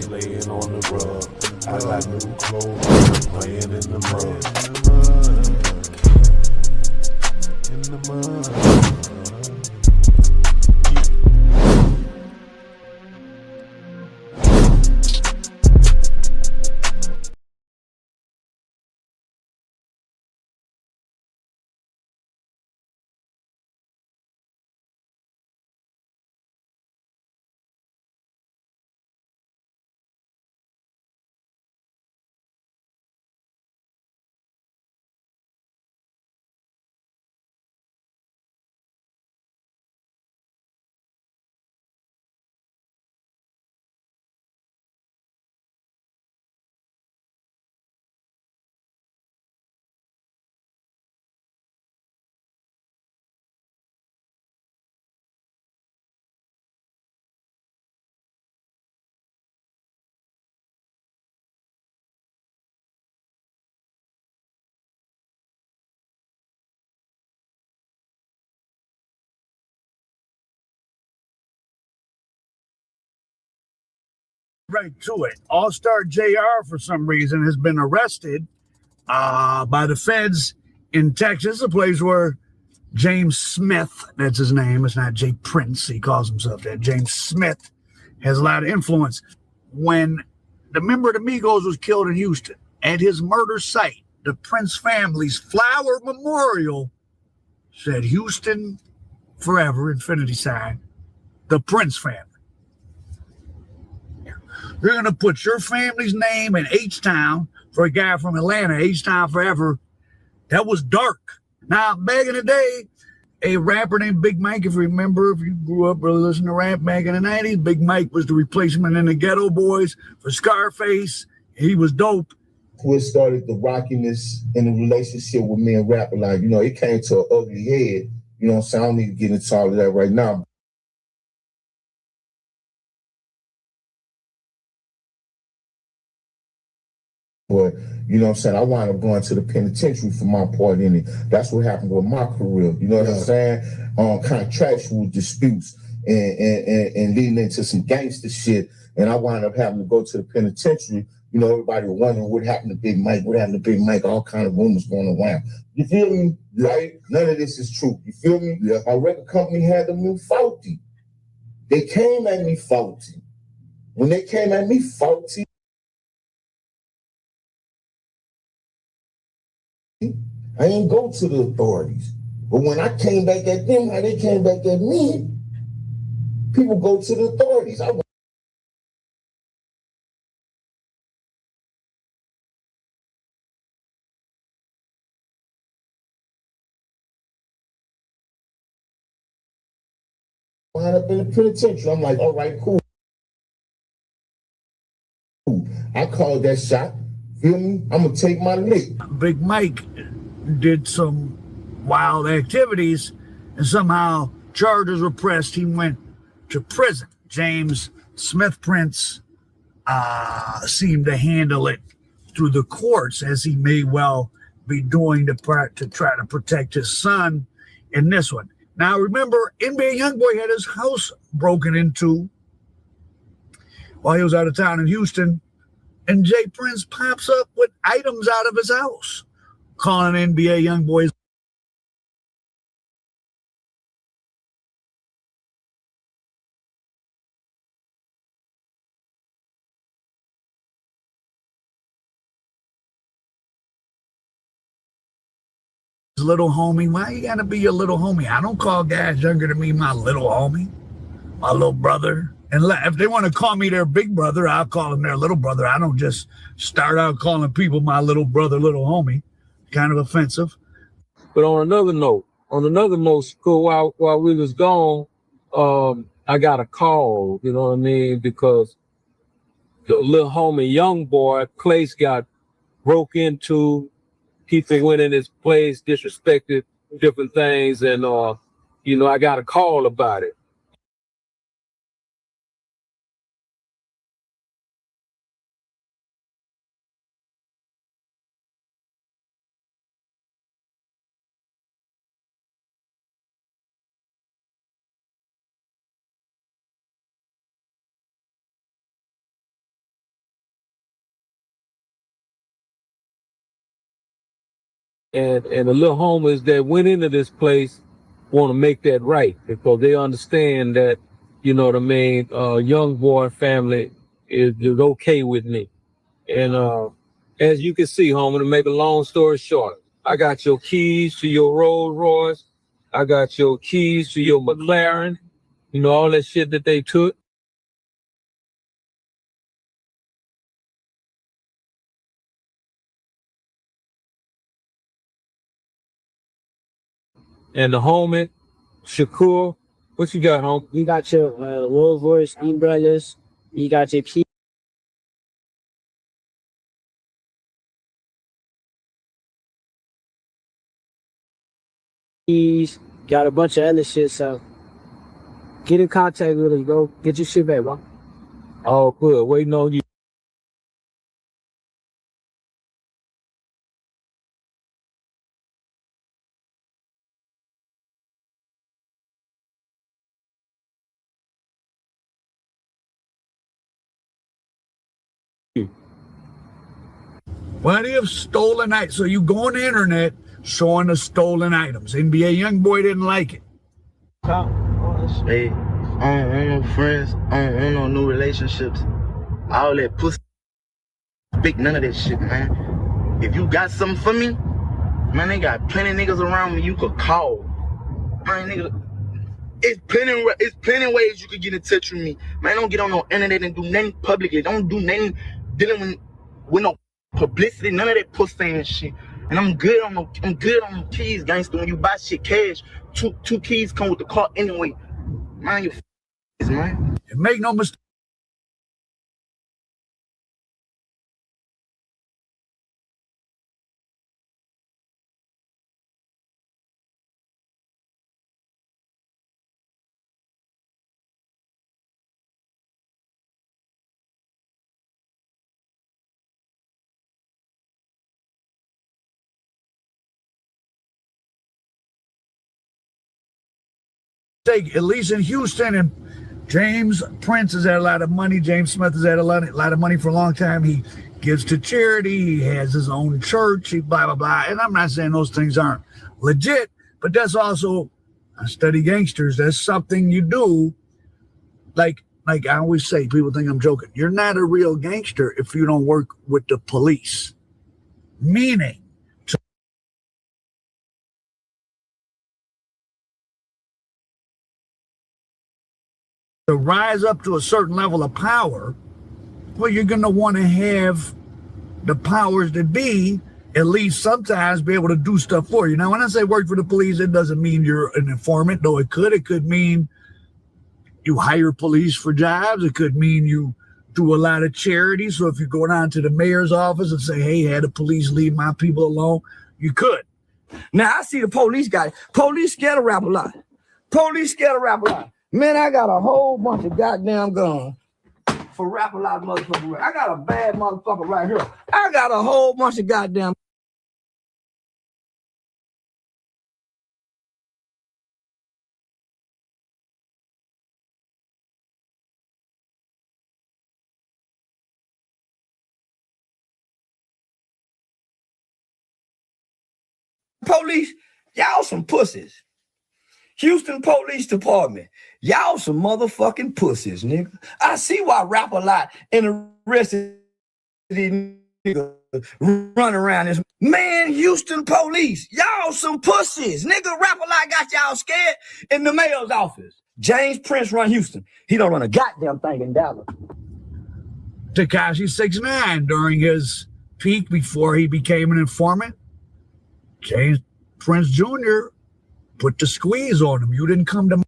laying on the rug. I got new clothes, laying in the mud. In the mud. Right to it. All-Star JR, for some reason, has been arrested by the feds in Texas, a place where James Smith, that's his name, it's not Jay Prince, he calls himself that. James Smith has a lot of influence. When the member of the Migos was killed in Houston, at his murder site, the Prince family's flower memorial said Houston forever, infinity sign, the Prince family. They're going to put your family's name in H-Town for a guy from Atlanta, H-Town forever. That was dark. Now, back in the day, a rapper named Big Mike, if you remember, if you grew up really listening to rap back in the 90s, Big Mike was the replacement in the Ghetto Boys for Scarface. He was dope. What started the rockiness in the relationship with me and rapper, like, you know, it came to an ugly head. You know what I'm saying? I don't need to get into all of that right now. But, you know what I'm saying, I wound up going to the penitentiary for my part in it. That's what happened with my career. You know what I'm saying? Contractual disputes and leading into some gangster shit. And I wound up having to go to the penitentiary. You know, everybody was wondering what happened to Big Mike, all kind of rumors going around. You feel me? Right? None of this is true. You feel me? Yeah. Our record company had them new faulty. They came at me faulty. When they came at me faulty, I ain't go to the authorities. But when I came back at them, how they came back at me, people go to the authorities. I wound up in the penitentiary. I'm like, all right, cool. I called that shot. Feel me? I'm gonna take my lick. Big Mike did some wild activities, and somehow charges were pressed. He went to prison. James Smith Prince seemed to handle it through the courts, as he may well be doing to try to protect his son in this one. Now, remember, NBA Youngboy had his house broken into while he was out of town in Houston, and Jay Prince pops up with items out of his house, calling NBA Youngboy little homie. Why you gotta be your little homie? I don't call guys younger than me my little homie, my little brother. And if they want to call me their big brother, I'll call them their little brother. I don't just start out calling people my little brother, little homie. Kind of offensive. But on another note, while we was gone, I got a call, you know what I mean? Because the little homie young boy place got broke into. He went in his place, disrespected different things, and you know, I got a call about it. And the little homies that went into this place want to make that right because they understand that, you know what I mean, young boy family is okay with me. And as you can see, homie, to make a long story short, I got your keys to your Rolls Royce. I got your keys to your McLaren, you know, all that shit that they took. And the homie, Shakur, what you got, homie? You got your Rolls Royce umbrellas. You got your keys. Got a bunch of other shit. So get in contact with us, bro. Get your shit back, bro. Oh, good. Waiting on you. Plenty of stolen items. So you go on the internet showing the stolen items. NBA YoungBoy didn't like it. Hey, I don't want no friends. I don't want no new relationships. All that pussy, big none of that shit, man. If you got something for me, man, they got plenty of niggas around me you could call. Man, nigga, it's plenty ways you could get in touch with me. Man, don't get on no internet and do nothing publicly. Don't do nothing dealing with no publicity, none of that pussy and shit. And I'm good on the keys, gangster. When you buy shit cash, two keys come with the car anyway. Man, you man. And make no mistake. At least in Houston, and James Prince has had a lot of money. James Smith has had a lot of money for a long time. He gives to charity. He has his own church. He blah, blah, blah. And I'm not saying those things aren't legit, but that's also, I study gangsters. That's something you do. Like I always say, people think I'm joking. You're not a real gangster if you don't work with the police. Meaning, to rise up to a certain level of power, well, you're going to want to have the powers that be at least sometimes be able to do stuff for you. Now, when I say work for the police, it doesn't mean you're an informant, though it could mean you hire police for jobs. It could mean you do a lot of charity. So if you go down to the mayor's office and say, hey, had the police leave my people alone, you could. Now I see the police guy. Police scared of rap a lot. Police scared of rap a lot. Man, I got a whole bunch of goddamn guns for rap a lot motherfucker. I got a bad motherfucker right here. I got a whole bunch of goddamn. Police, y'all some pussies. Houston Police Department, y'all some motherfucking pussies, nigga. I see why rap a lot and the rest of these niggas run around this. Man, Houston Police, y'all some pussies. Nigga, rap a lot got y'all scared in the mayor's office. James Prince run Houston. He don't run a goddamn thing in Dallas. Tekashi 6ix9ine during his peak before he became an informant. James Prince Jr. put the squeeze on him. You didn't come to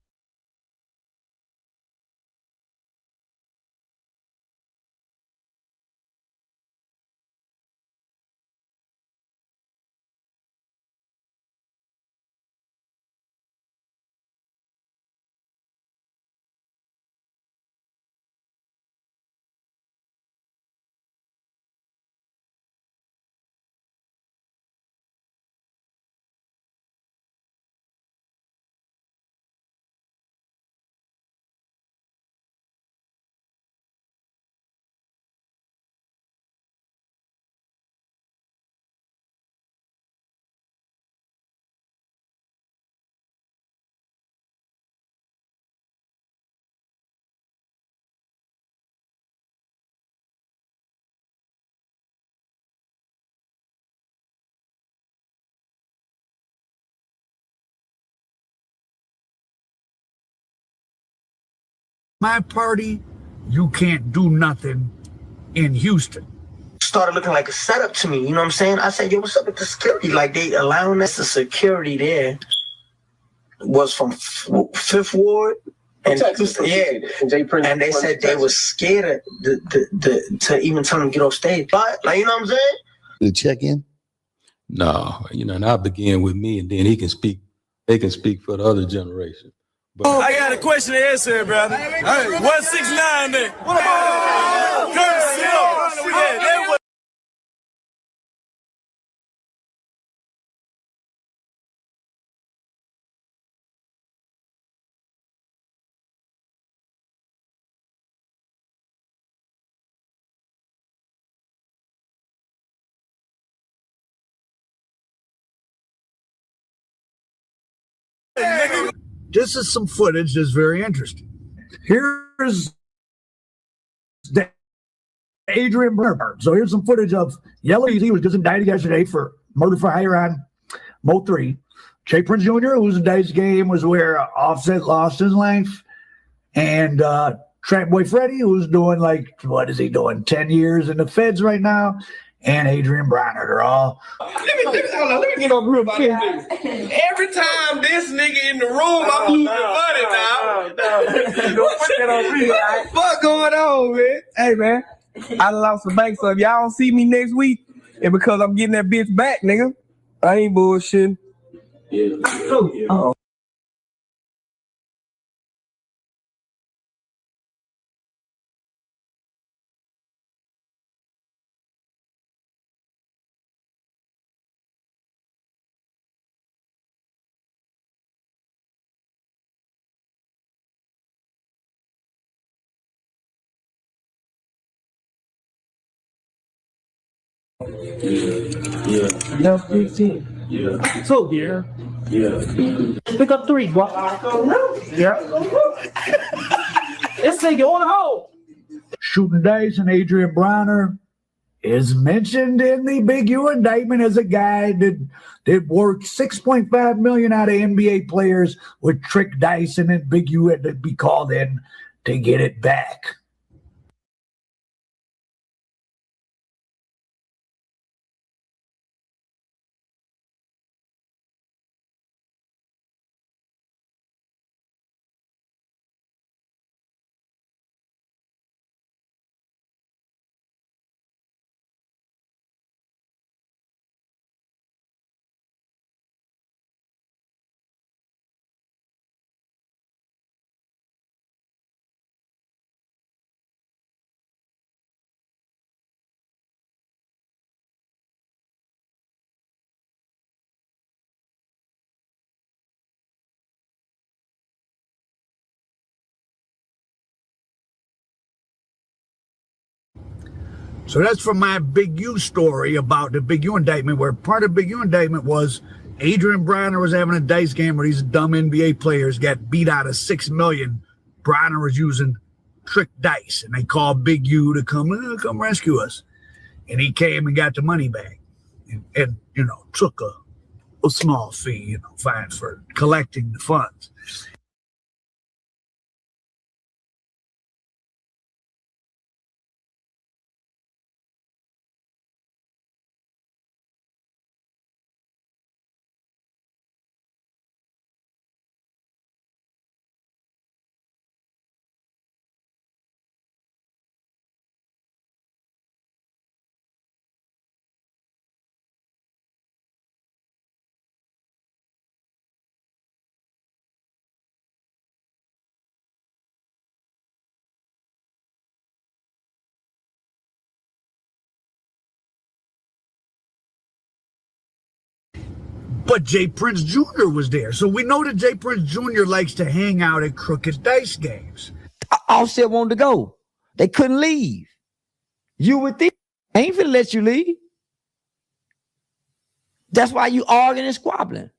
my party, you can't do nothing in Houston. Started looking like a setup to me, you know what I'm saying? I said, yo, what's up with the security? Like, they allowing us, the security there was from Fifth Ward and Texas, yeah. And they said they was scared to even tell them to get off stage. But, like, you know what I'm saying? The check-in? No, and I begin with me, and then he can speak. They can speak for the other generation. But I got a question to answer, brother. Hey, 169 there. What about Curtis Hill? Yeah, they was. This is some footage that's very interesting. Here's the Adrian Bernard. So here's some footage of Yellow Easy, was just indicted yesterday for murder for hire on Mo 3. Jay Prince Jr., who was in today's game, was where Offset lost his life. And Trap Boy Freddy, who's doing what is he doing? 10 years in the feds right now. And Adrian Bronner are all. Let me get on real quick. Every time this nigga in the room, I'm losing money now. What's going on, man? Hey, man, I lost the bank, so if y'all don't see me next week, it's because I'm getting that bitch back, nigga. I ain't bullshitting. Yeah. Oh. Yeah. 15. Yeah. So here. Yeah. Pick up 3, boy. Yeah. This nigga on the hole. Shooting dice and Adrian Bronner is mentioned in the Big U indictment as a guy that worked $6.5 million out of NBA players with trick dice, and then Big U had to be called in to get it back. So that's from my Big U story about the Big U indictment, where part of the Big U indictment was Adrian Bronner was having a dice game where these dumb NBA players got beat out of $6 million. Bronner was using trick dice, and they called Big U to come rescue us. And he came and got the money back, and took a small fee, fine for collecting the funds. But Jay Prince Jr. was there. So we know that Jay Prince Jr. likes to hang out at crooked dice games. Offset wanted to go. They couldn't leave. You would think I ain't finna let you leave. That's why you arguing and squabbling.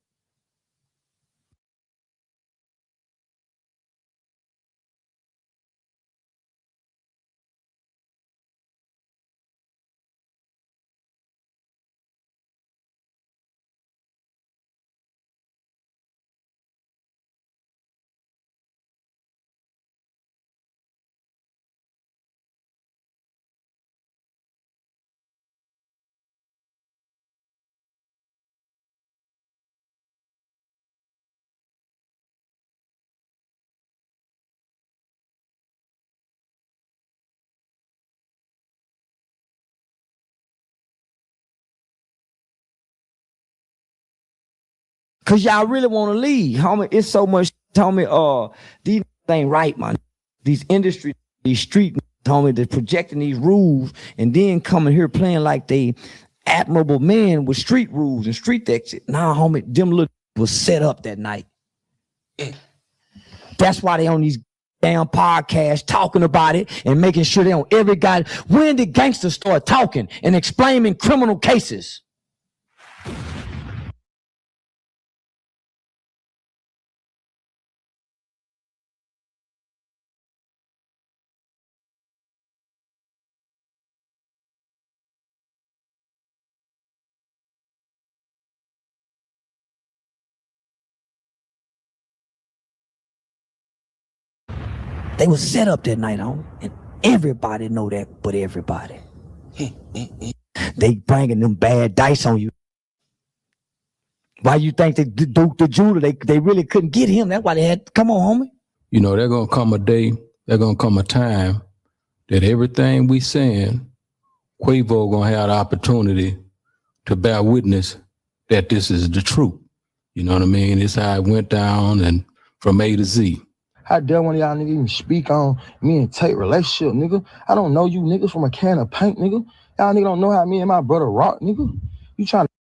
Cause y'all really want to leave, homie. It's so much, homie. These ain't right, man. These industry, these street, homie, they're projecting these rules and then coming here playing like they admirable men with street rules and street exit. Nah, homie, them little was set up that night. That's why they on these damn podcasts talking about it and making sure they on every guy. When did gangsters start talking and explaining criminal cases? They was set up that night on, and everybody know that, but everybody. They bringing them bad dice on you. Why you think they Duke the jeweler, they really couldn't get him? That's why they had, come on, homie. You know, there's gonna come a day, there's gonna come a time that everything we saying, Quavo gonna have the opportunity to bear witness that this is the truth. You know what I mean? It's how it went down and from A to Z. How dare one of y'all niggas even speak on me and Tate relationship, nigga? I don't know you niggas from a can of paint, nigga. Y'all niggas don't know how me and my brother rock, nigga. You trying to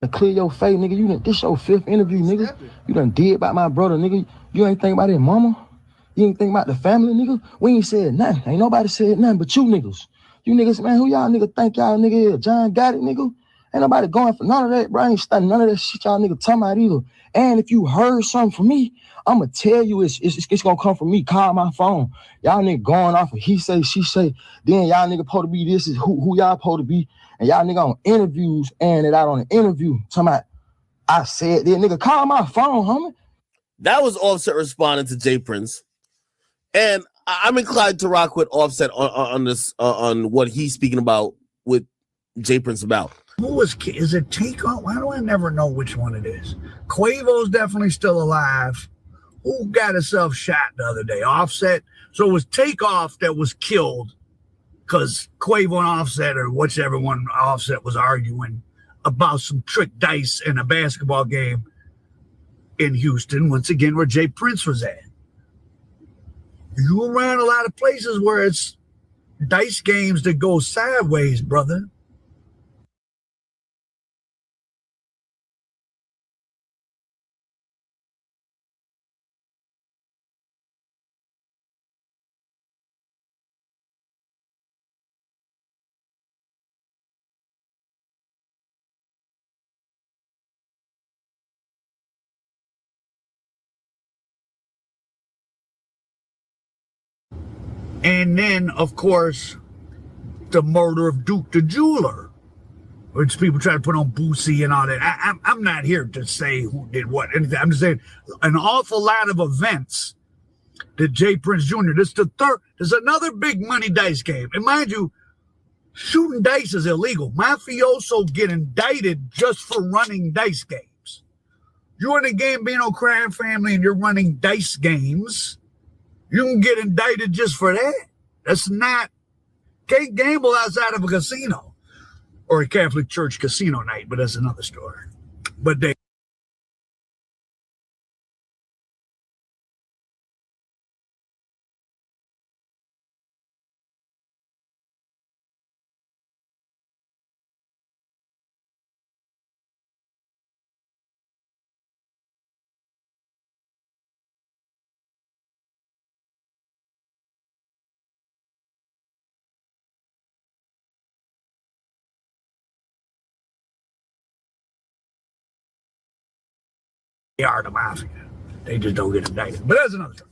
clear your face, nigga? You done, this your 5th interview, nigga. You done did about my brother, nigga. You ain't think about his mama. You ain't think about the family, nigga. We ain't said nothing. Ain't nobody said nothing but you niggas. You niggas, man, who y'all nigga think y'all nigga is? John got it, nigga. Ain't nobody going for none of that, bro. I ain't studying none of that shit y'all nigga talking about either. And if you heard something from me, I'ma tell you it's gonna come from me. Call my phone. Y'all nigga going off of he say, she say. Then y'all nigga supposed to be this is who y'all supposed to be. And y'all nigga on interviews and it out on an interview. Talking about I said that, nigga, call my phone, homie. That was Offset responding to Jay Prince. And I'm inclined to rock with Offset on this on what he's speaking about with Jay Prince about. Who is it Takeoff? Why do I never know which one it is? Quavo's definitely still alive. Who got himself shot the other day? Offset. So it was Takeoff that was killed because Quavo and Offset, or whichever one Offset was arguing about some trick dice in a basketball game in Houston, once again, where Jay Prince was at. You around a lot of places where it's dice games that go sideways, brother. And then, of course, the murder of Duke the jeweler, which people try to put on Boosie and all that. I'm not here to say who did what. Anything. I'm just saying an awful lot of events that Jay Prince Jr. This is another big money dice game. And mind you, shooting dice is illegal. Mafioso get indicted just for running dice games. You're in a Gambino crime family and you're running dice games. You can get indicted just for that. That's not, can't gamble outside of a casino or a Catholic church casino night, but that's another story. But they are the mafia. They just don't get indicted. But that's another story.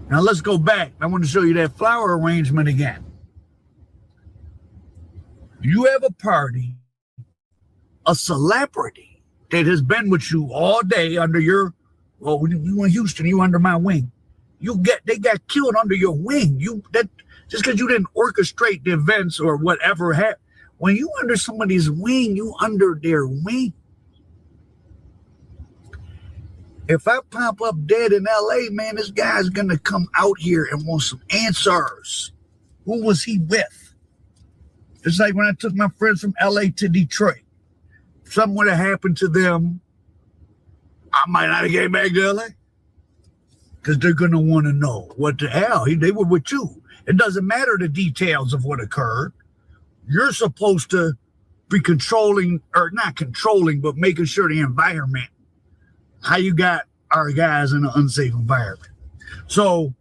Now let's go back. I want to show you that flower arrangement again. You have a party, a celebrity that has been with you all day under your, well, when you in Houston, you under my wing. They got killed under your wing. Just because you didn't orchestrate the events or whatever happened. When you under somebody's wing, you under their wing. If I pop up dead in LA, man, this guy's gonna come out here and want some answers. Who was he with? It's like when I took my friends from LA to Detroit. If something would have happened to them, I might not have came back to LA. Because they're gonna want to know what the hell. They were with you. It doesn't matter the details of what occurred. You're supposed to be controlling, or not controlling, but making sure the environment, how you got our guys in an unsafe environment. So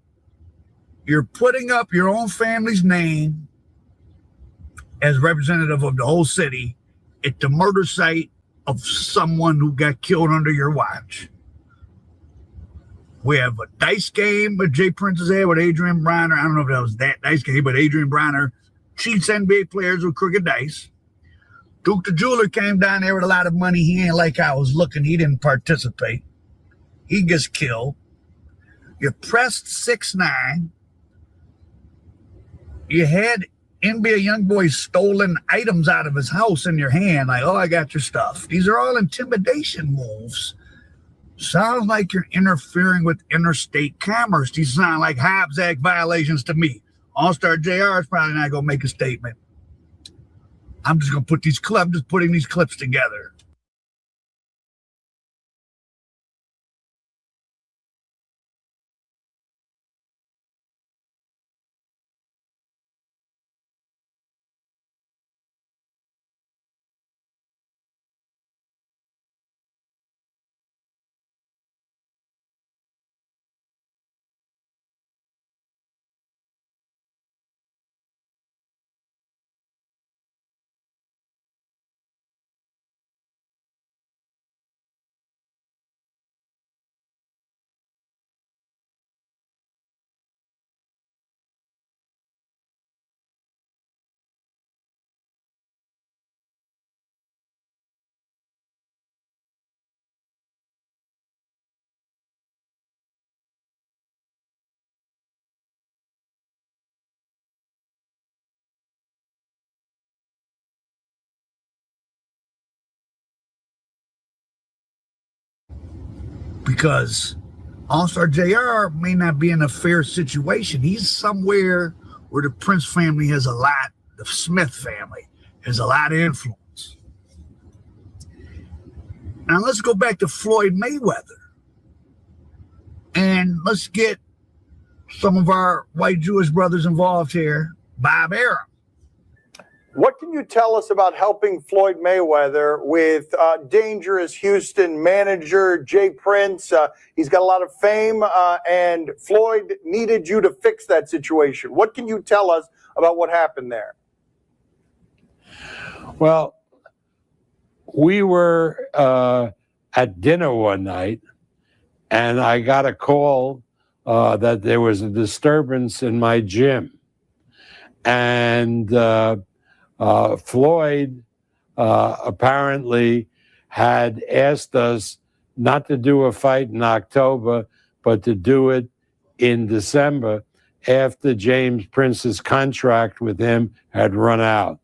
you're putting up your own family's name as representative of the whole city at the murder site of someone who got killed under your watch. We have a dice game that Jay Prince is had with Adrian Bronner. I don't know if that was that dice game, but Adrian Bronner cheats NBA players with crooked dice. Duke the Jeweler came down there with a lot of money. He ain't like I was looking. He didn't participate. He gets killed. You pressed 6ix9ine. You had NBA YoungBoy stolen items out of his house in your hand. Like, oh, I got your stuff. These are all intimidation moves. Sounds like you're interfering with interstate commerce. These sound like Hobbs Act violations to me. All-Star JR is probably not going to make a statement. I'm just going to put these clips. I'm just putting these clips together. Because All-Star JR may not be in a fair situation. He's somewhere where the Prince family has a lot, the Smith family has a lot of influence. Now let's go back to Floyd Mayweather. And let's get some of our white Jewish brothers involved here. Bob Arum. What can you tell us about helping Floyd Mayweather with dangerous Houston manager Jay Prince? He's got a lot of fame, and Floyd needed you to fix that situation. What can you tell us about what happened there? Well, we were at dinner one night, and I got a call that there was a disturbance in my gym. And Floyd apparently had asked us not to do a fight in October, but to do it in December after James Prince's contract with him had run out.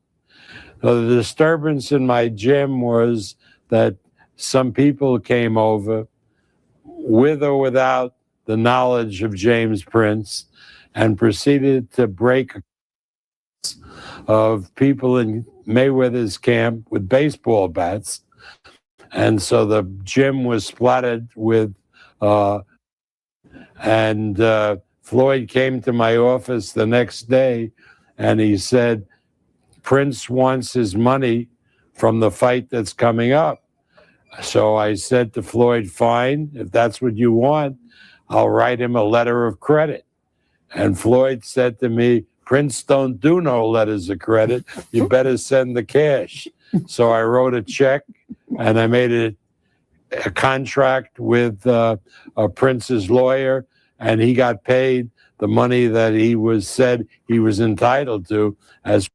So the disturbance in my gym was that some people came over with or without the knowledge of James Prince and proceeded to break of people in Mayweather's camp with baseball bats. And so the gym was splattered with, Floyd came to my office the next day and he said, Prince wants his money from the fight that's coming up. So I said to Floyd, fine, if that's what you want, I'll write him a letter of credit. And Floyd said to me, Prince don't do no letters of credit. You better send the cash. So I wrote a check and I made it a contract with Prince's lawyer, and he got paid the money that he was said he was entitled to as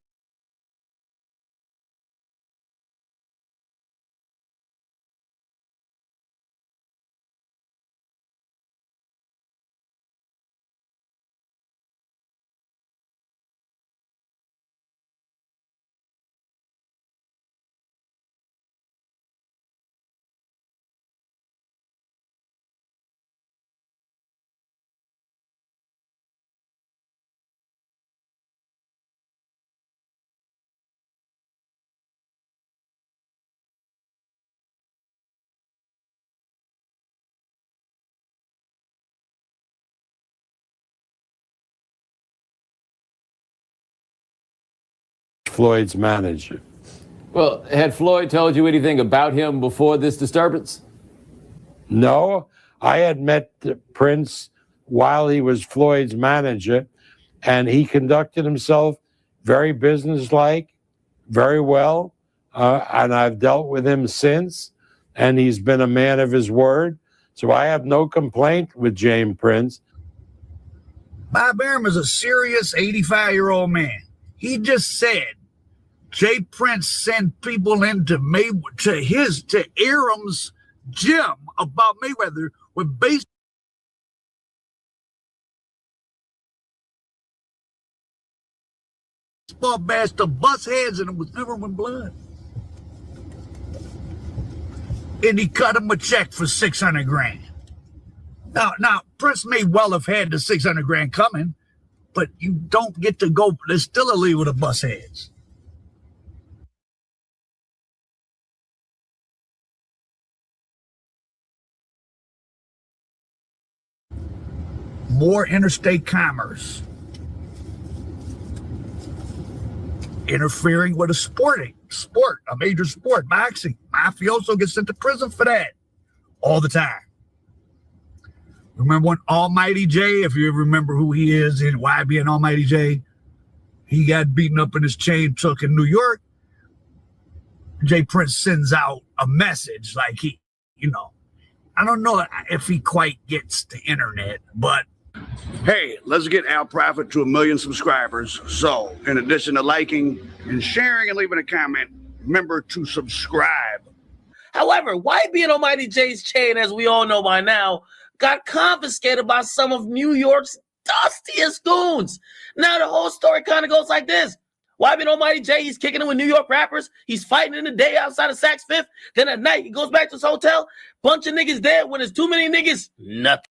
Floyd's manager. Well, had Floyd told you anything about him before this disturbance? No, I had met Prince while he was Floyd's manager, and he conducted himself very businesslike, very well, and I've dealt with him since, and he's been a man of his word. So I have no complaint with James Prince. Bob Arum is a serious 85-year-old man. He just said Jay Prince sent people into Arum's gym about Mayweather with baseball bats to bust heads, and it was never with blood. And he cut him a check for $600,000. Now Prince may well have had the $600,000 coming, but you don't get to go. There's still illegal to bust heads. More interstate commerce. Interfering with a major sport, boxing. Mafioso gets sent to prison for that all the time. Remember when Almighty J, if you ever remember who he is and why being Almighty J, he got beaten up in his chain took in New York. Jay Prince sends out a message like I don't know if he quite gets the internet, but hey, let's get Al Prophet to 1 million subscribers. So, in addition to liking and sharing and leaving a comment, remember to subscribe. However, YB and Almighty J's chain, as we all know by now, got confiscated by some of New York's dustiest goons. Now, the whole story kind of goes like this. YB and Almighty J, he's kicking it with New York rappers. He's fighting in the day outside of Saks Fifth. Then at night, he goes back to his hotel. Bunch of niggas dead. When there's too many niggas, nothing.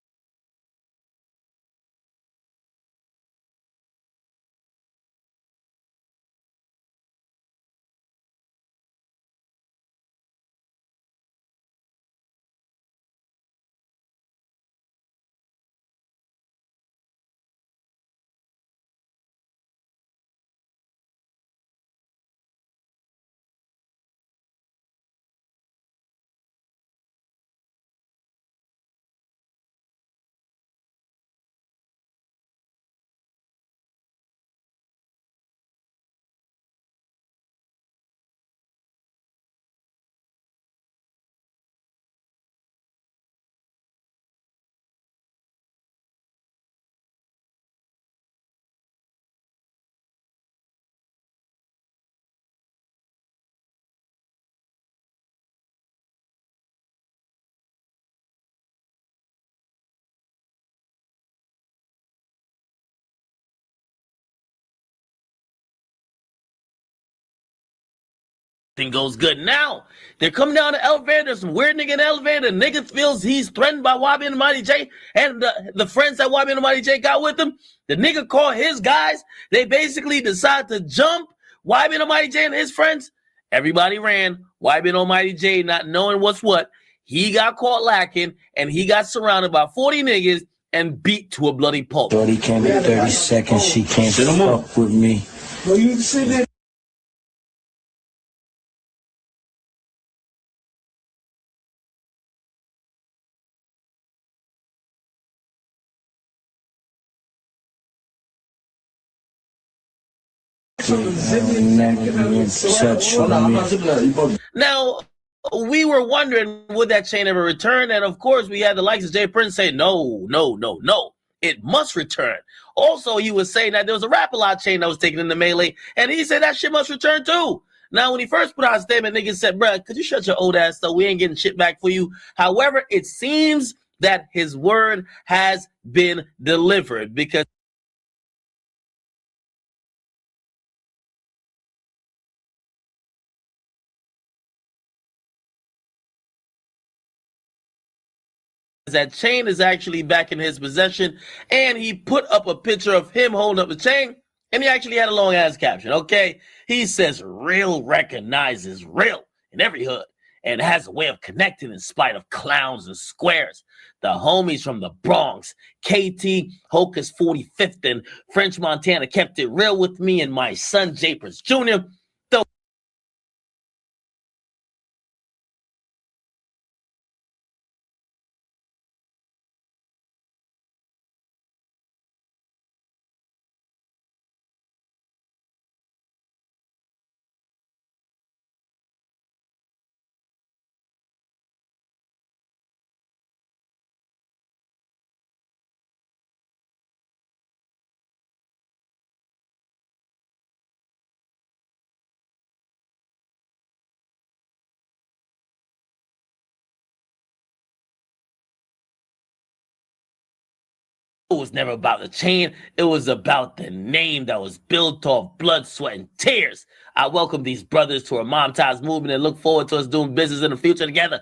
Goes good. Now they're coming down the elevator. There's some weird nigga in the elevator. The nigga feels he's threatened by YB and Almighty J and the friends that YB and Almighty J got with him. The nigga called his guys. They basically decide to jump YB and Almighty J and his friends. Everybody ran. YB and Almighty J, not knowing what's what, he got caught lacking and he got surrounded by 40 niggas and beat to a bloody pulp. Shorty came in 30 seconds. She can't fuck with me. Well, you see that. Now, we were wondering, would that chain ever return? And of course, we had the likes of Jay Prince say, no, it must return. Also, he was saying that there was a Rap-A-Lot chain that was taken in the melee, and he said that shit must return too. Now, when he first put out a statement, niggas said, bruh, could you shut your old ass up? We ain't getting shit back for you. However, it seems that his word has been delivered because that chain is actually back in his possession, and he put up a picture of him holding up the chain, and he actually had a long ass caption. Okay, he says real recognizes real in every hood and has a way of connecting in spite of clowns and squares. The homies from the Bronx, KT, Hocus 45th, and French Montana kept it real with me and my son Jay Prince Jr. Though it was never about the chain. It was about the name that was built off blood, sweat, and tears. I welcome these brothers to our Mom Ties movement and look forward to us doing business in the future together.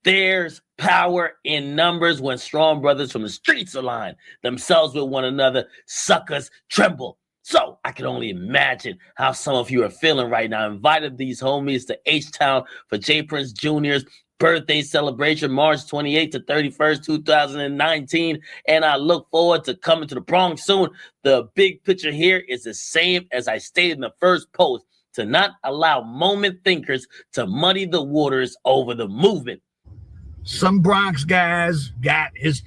There's power in numbers when strong brothers from the streets align themselves with one another. Suckers tremble. So I can only imagine how some of you are feeling right now. I invited these homies to H-Town for Jay Prince Jr.'s birthday celebration, March 28th to 31st, 2019. And I look forward to coming to the Bronx soon. The big picture here is the same as I stated in the first post, to not allow moment thinkers to muddy the waters over the movement. Some Bronx guys got his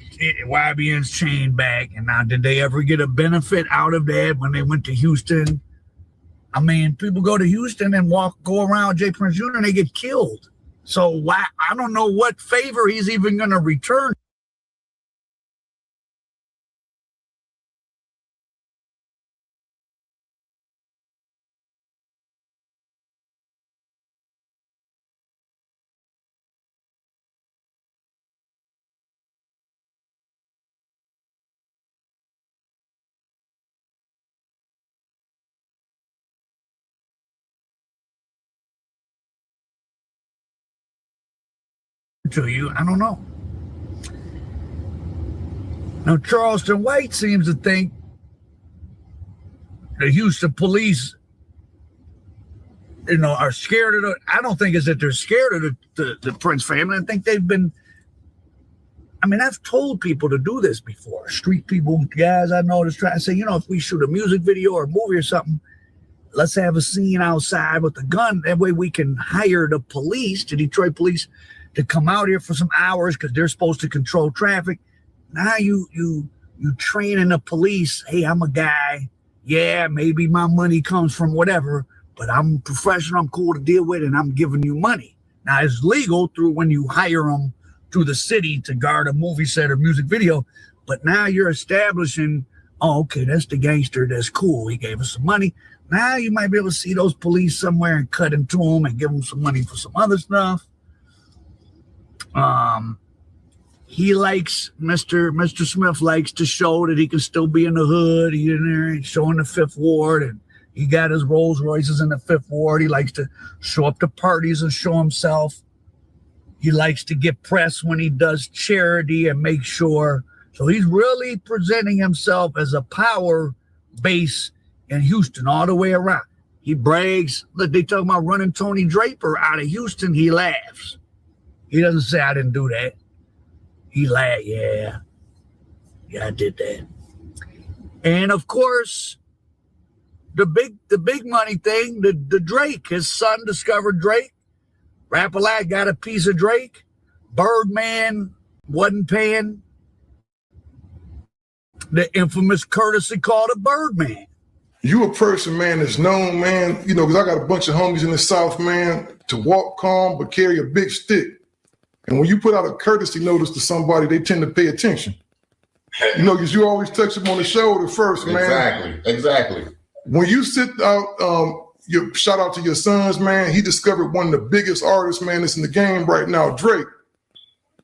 YBN's chain back, and now did they ever get a benefit out of that when they went to Houston? I mean, people go to Houston and go around Jay Prince Jr. and they get killed. So why? I don't know what favor he's even going to return. To you, I don't know. Now, Charleston White seems to think the Houston police, are scared of I don't think it's that they're scared of the Prince family. I think they've been. I mean, I've told people to do this before. Street people, guys I know, just try to say, if we shoot a music video or a movie or something, let's have a scene outside with a gun. That way we can hire the police, the Detroit police, to come out here for some hours because they're supposed to control traffic. Now you training the police. Hey, I'm a guy. Yeah, maybe my money comes from whatever, but I'm professional. I'm cool to deal with, and I'm giving you money. Now it's legal through when you hire them through the city to guard a movie set or music video. But now you're establishing, okay, that's the gangster. That's cool. He gave us some money. Now you might be able to see those police somewhere and cut into them and give them some money for some other stuff. He likes Mr. Smith likes to show that he can still be in the hood. He's in there and showing the Fifth Ward, and he got his Rolls Royces in the Fifth Ward. He likes to show up to parties and show himself. He likes to get press when he does charity and make sure. So he's really presenting himself as a power base in Houston all the way around. He brags. Look, they talk about running Tony Draper out of Houston. He laughs. He doesn't say, I didn't do that. He laughed, yeah, I did that. And of course, the big money thing, the Drake, his son discovered Drake. Rap-A-Lot got a piece of Drake. Birdman wasn't paying the infamous courtesy call to Birdman. You a person, man, that's known, man, because I got a bunch of homies in the South, man. to walk calm but carry a big stick. And when you put out a courtesy notice to somebody, they tend to pay attention. You know, because you always touch them on the shoulder first, man. Exactly. When you sit out, shout out to your sons, man. He discovered one of the biggest artists, man, that's in the game right now, Drake.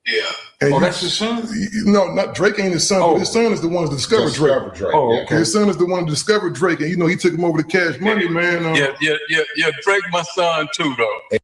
Yeah. And that's his son? No, not Drake ain't his son, but his son is the one to discover Drake. Oh, okay. His son is the one to discover Drake, and he took him over to Cash Money, man. Yeah. Drake, my son too, though.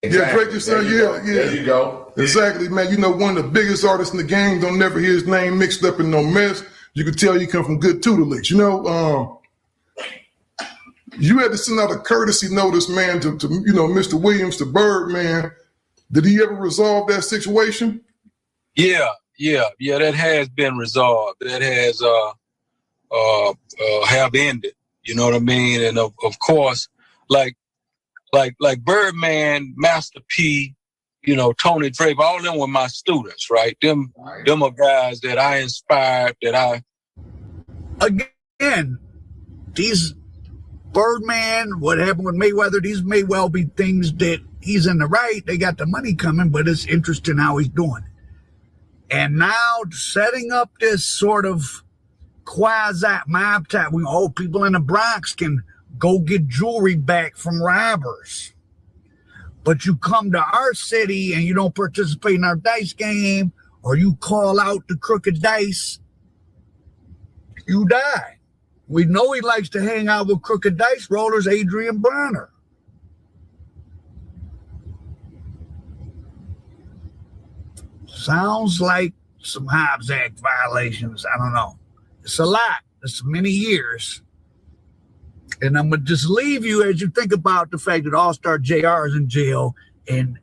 Yeah, Drake, your son, yeah. There you go. Exactly, man. You know, one of the biggest artists in the game, don't never hear his name mixed up in no mess. You can tell you come from good tutelage. You know, you had to send out a courtesy notice, man, to Mr. Williams, to Bird, man. Did he ever resolve that situation? Yeah, that has been resolved. That has have ended. You know what I mean? And of course, like Birdman, Master P, Tony Draper, all of them were my students, right? Them are guys that I inspired, Again, these Birdman, what happened with Mayweather, these may well be things that he's in the right. They got the money coming, but it's interesting how he's doing. And now setting up this sort of quasi mob type, people in the Bronx can go get jewelry back from robbers. But you come to our city and you don't participate in our dice game, or you call out the crooked dice, you die. We know he likes to hang out with crooked dice rollers, Adrian Bronner. Sounds like some Hobbs Act violations. I don't know. It's a lot. It's many years. And I'm going to just leave you as you think about the fact that All-Star JR is in jail and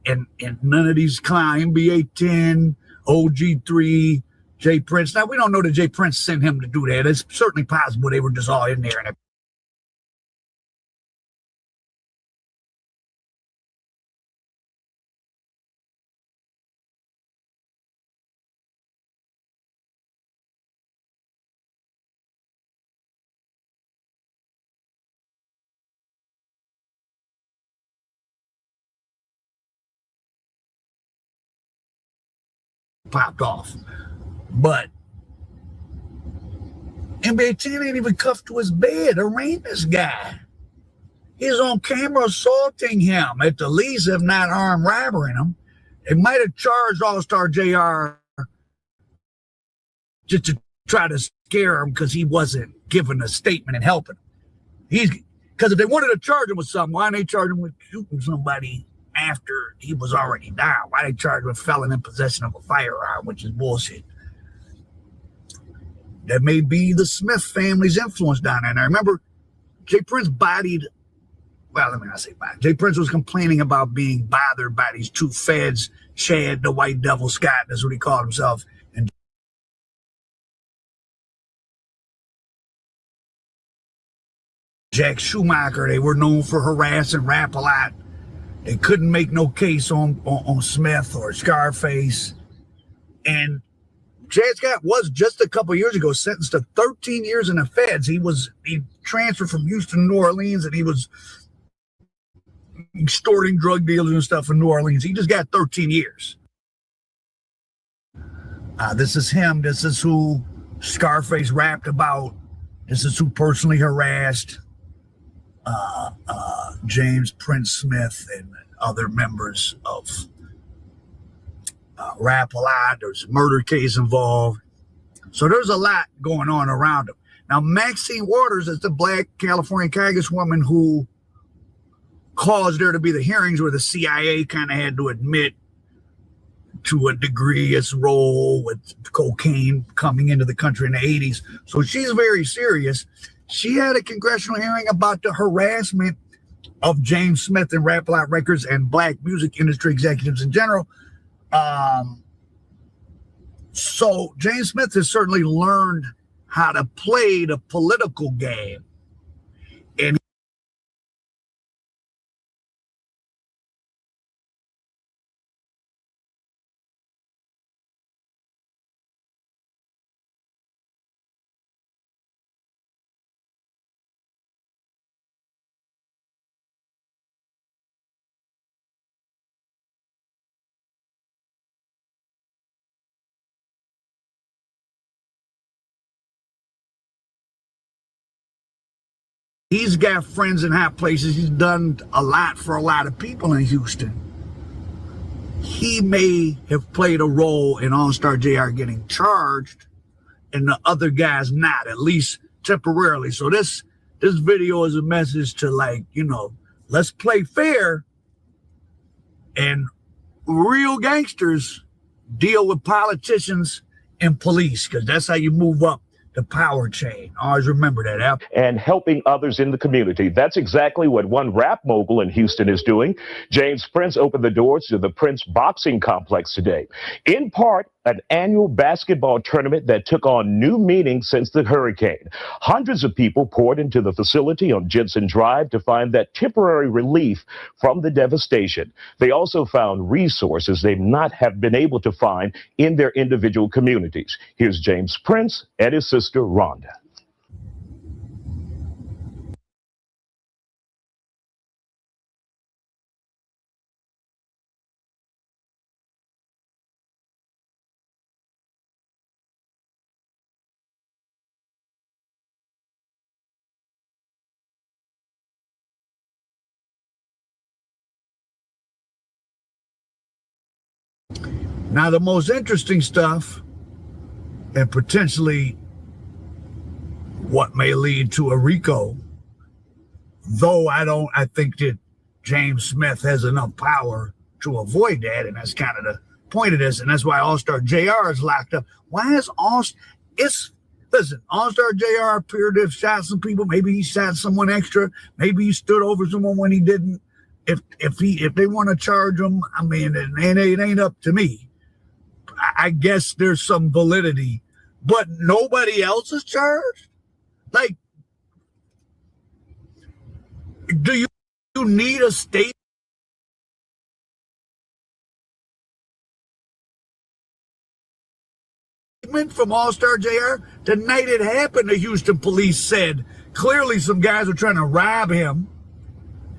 none of these clowns, NBA 10, OG3, Jay Prince. Now, we don't know that Jay Prince sent him to do that. It's certainly possible they were just all in there. And popped off. But NBA 10 ain't even cuffed to his bed. Arraigned this guy. He's on camera assaulting him, at the least, if not armed robbery him. They might have charged All-Star JR just to try to scare him because he wasn't giving a statement and helping him. Because if they wanted to charge him with something, why didn't they charge him with shooting somebody after he was already down? Why they charge him with felon in possession of a firearm, which is bullshit. That may be the Smith family's influence down there. And I remember Jay Prince Jay Prince was complaining about being bothered by these two feds, Chad, the White Devil Scott, that's what he called himself, and Jack Schumacher. They were known for harassing Rap a lot. They couldn't make no case on Smith or Scarface. And Chad Scott was just a couple years ago sentenced to 13 years in the feds. He transferred from Houston to New Orleans, and he was extorting drug dealers and stuff in New Orleans. He just got 13 years. This is him. This is who Scarface rapped about. This is who personally harassed James Prince Smith and other members of Rap a lot. There's a murder case involved. So there's a lot going on around him. Now, Maxine Waters is the black California congresswoman who caused there to be the hearings where the CIA kind of had to admit to a degree its role with cocaine coming into the country in the 80s. So she's very serious. She had a congressional hearing about the harassment of James Smith and Rap a Lot Records and black music industry executives in general. So James Smith has certainly learned how to play the political game. And He's got friends in high places. He's done a lot for a lot of people in Houston. He may have played a role in All-Star JR getting charged and the other guys not, at least temporarily. So this video is a message to, like, you know, let's play fair, and real gangsters deal with politicians and police, because that's how you move up the power chain. Always remember that. And helping others in the community. That's exactly what one rap mogul in Houston is doing. James Prince opened the doors to the Prince Boxing Complex today. In part, an annual basketball tournament that took on new meaning since the hurricane. Hundreds of people poured into the facility on Jensen Drive to find that temporary relief from the devastation. They also found resources they not have been able to find in their individual communities. Here's James Prince and his sister Rhonda. Now, the most interesting stuff, and potentially what may lead to a RICO, though I think that James Smith has enough power to avoid that, and that's kind of the point of this, and that's why All-Star JR is locked up. Why is All-Star JR appeared to have shot some people. Maybe he shot someone extra. Maybe he stood over someone when he didn't. If they want to charge him, I mean, it ain't up to me. I guess there's some validity, but nobody else is charged? Like, do you need a statement from All-Star JR? The night it happened, the Houston police said clearly some guys were trying to rob him.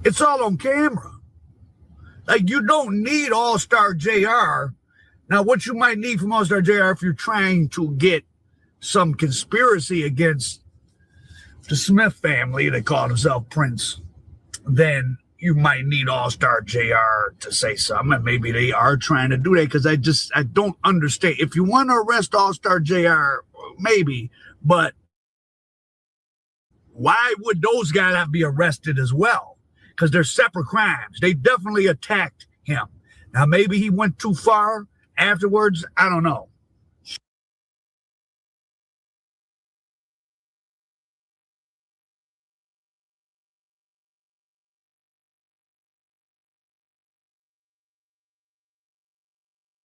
It's all on camera. Like, you don't need All-Star JR. Now, what you might need from All-Star JR if you're trying to get some conspiracy against the Smith family, they call themselves Prince, then you might need All-Star JR to say something, and maybe they are trying to do that, because I don't understand. If you want to arrest All-Star JR, maybe, but why would those guys have to be arrested as well? Because they're separate crimes. They definitely attacked him. Now, maybe he went too far afterwards. I don't know.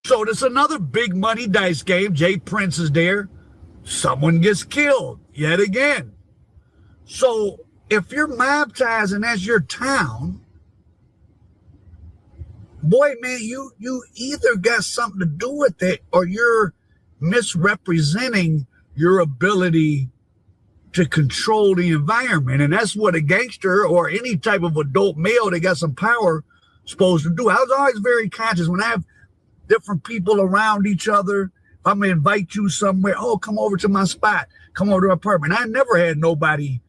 So there's another big money dice game. Jay Prince is there. Someone gets killed yet again. So if you're mob ties and that's your town, boy, man, you either got something to do with it, or you're misrepresenting your ability to control the environment. And that's what a gangster or any type of adult male that got some power supposed to do. I was always very conscious when I have different people around each other. If I'm gonna invite you somewhere, oh, come over to my spot, come over to my apartment. I never had nobody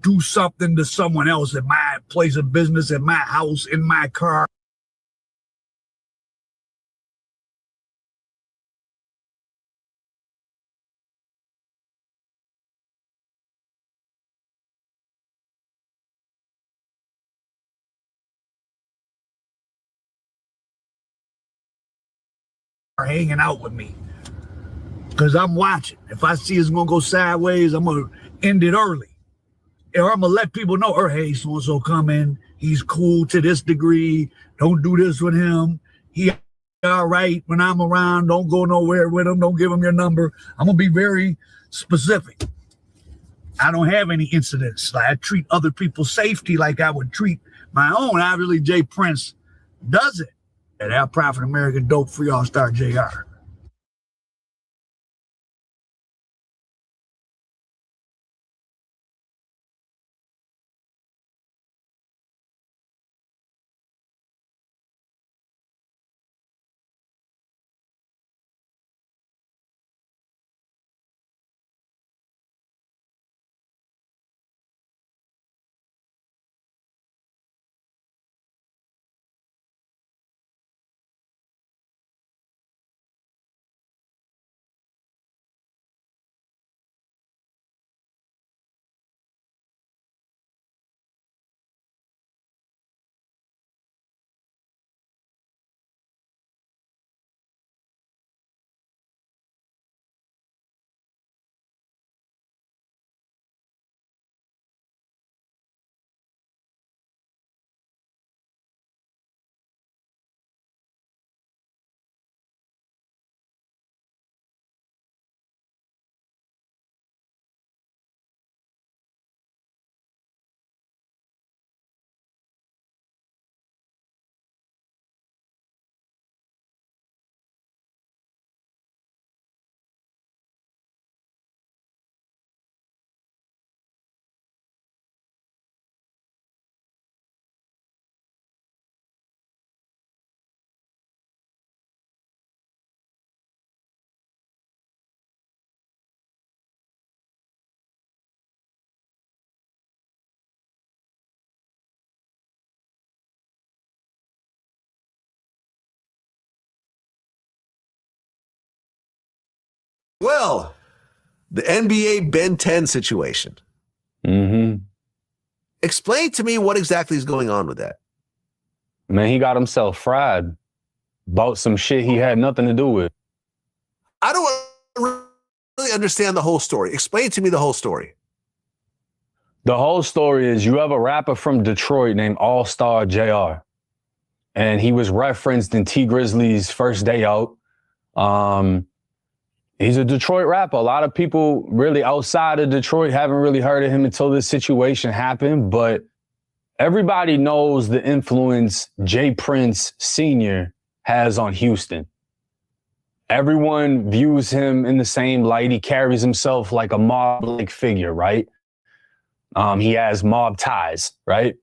do something to someone else at my place of business, at my house, in my car. Hanging out with me, because I'm watching. If I see it's gonna go sideways, I'm gonna end it early, or I'm gonna let people know, or hey, so and so coming. He's cool to this degree. Don't do this with him. He all right when I'm around. Don't go nowhere with him. Don't give him your number. I'm gonna be very specific. I don't have any incidents. Like, I treat other people's safety like I would treat my own. Obviously, Jay Prince does it. And our Prophet American Dope Free All-Star JR. Well, the NBA Ben 10 situation. Mm-hmm. Explain to me what exactly is going on with that. Man, he got himself fried. Bought some shit he had nothing to do with. I don't really understand the whole story. Explain to me the whole story. The whole story is you have a rapper from Detroit named All-Star JR. And he was referenced in T Grizzly's first day out. He's a Detroit rapper. A lot of people really outside of Detroit haven't really heard of him until this situation happened. But everybody knows the influence Jay Prince Sr. has on Houston. Everyone views him in the same light. He carries himself like a mob-like figure, right? He has mob ties, right?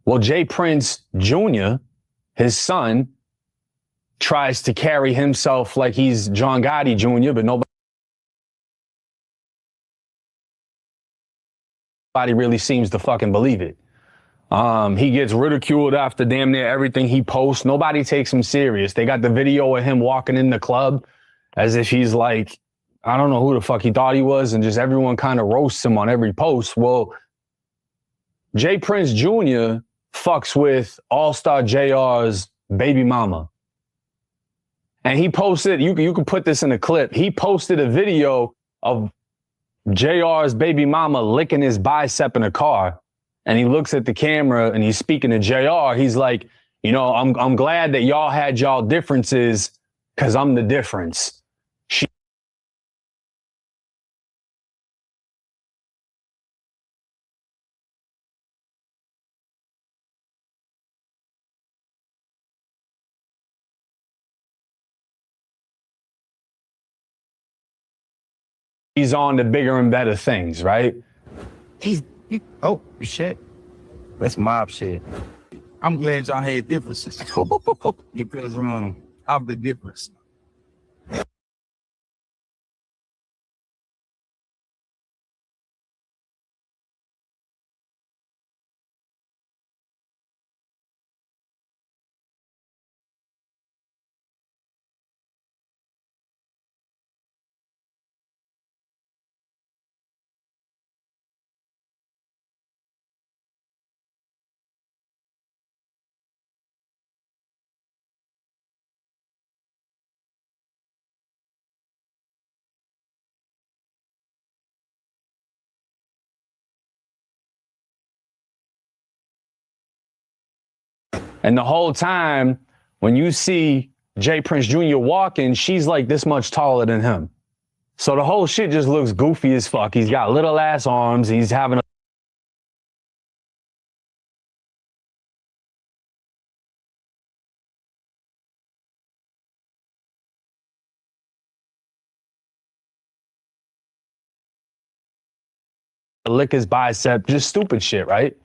Well, Jay Prince Jr., his son, tries to carry himself like he's John Gotti Jr., but nobody really seems to fucking believe it. He gets ridiculed after damn near everything he posts. Nobody takes him serious. They got the video of him walking in the club as if he's like, I don't know who the fuck he thought he was, and just everyone kind of roasts him on every post. Well, Jay Prince Jr. fucks with All-Star JR's baby mama. And he posted, you can put this in a clip, he posted a video of JR's baby mama licking his bicep in a car. And he looks at the camera and he's speaking to JR. He's like, you know, I'm glad that y'all had y'all differences because I'm the difference. He's on to bigger and better things, right? Oh, shit. That's mob shit. I'm glad y'all had differences. Because I'm the difference. And the whole time, when you see Jay Prince Jr. walking, she's like this much taller than him. So the whole shit just looks goofy as fuck. He's got little ass arms. He's having a lick his bicep, just stupid shit, right?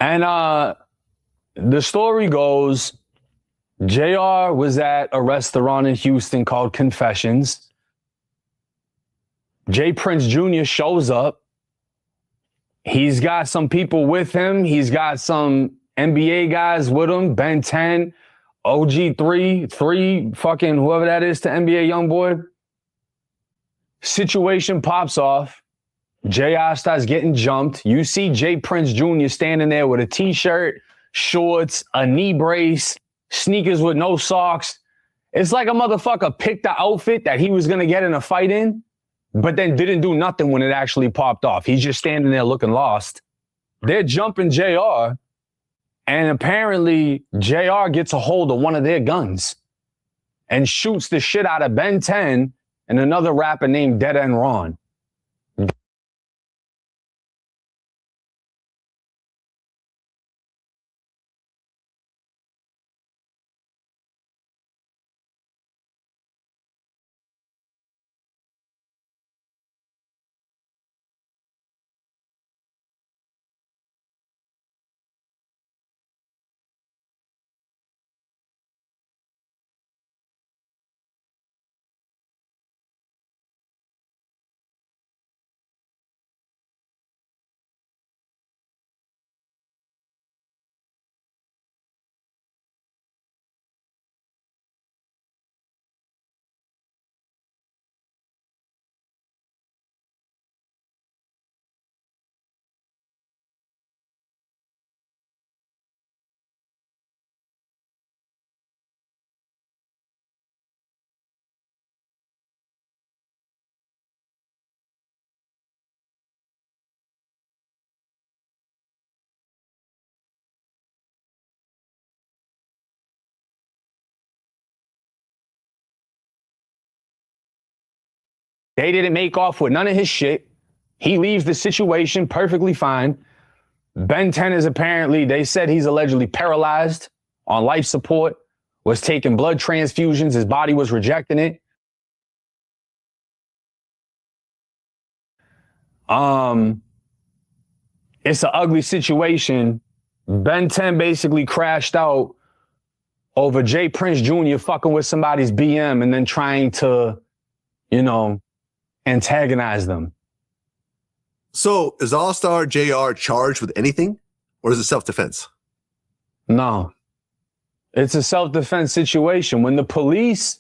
And the story goes, JR was at a restaurant in Houston called Confessions. Jay Prince Jr. shows up. He's got some people with him. He's got some NBA guys with him, Ben 10, OG3, fucking whoever that is to NBA Youngboy. Situation pops off. JR starts getting jumped. You see Jay Prince Jr. standing there with a t-shirt, shorts, a knee brace, sneakers with no socks. It's like a motherfucker picked the outfit that he was going to get in a fight in, but then didn't do nothing when it actually popped off. He's just standing there looking lost. They're jumping JR. And apparently, JR gets a hold of one of their guns and shoots the shit out of Ben 10 and another rapper named Dead End Ron. They didn't make off with none of his shit. He leaves the situation perfectly fine. Ben 10 is apparently, they said he's allegedly paralyzed, on life support, was taking blood transfusions. His body was rejecting it. It's an ugly situation. Ben 10 basically crashed out over Jay Prince Jr. fucking with somebody's BM and then trying to, antagonize them. So is All-Star JR charged with anything, or is it self-defense? No. It's a self-defense situation. When the police,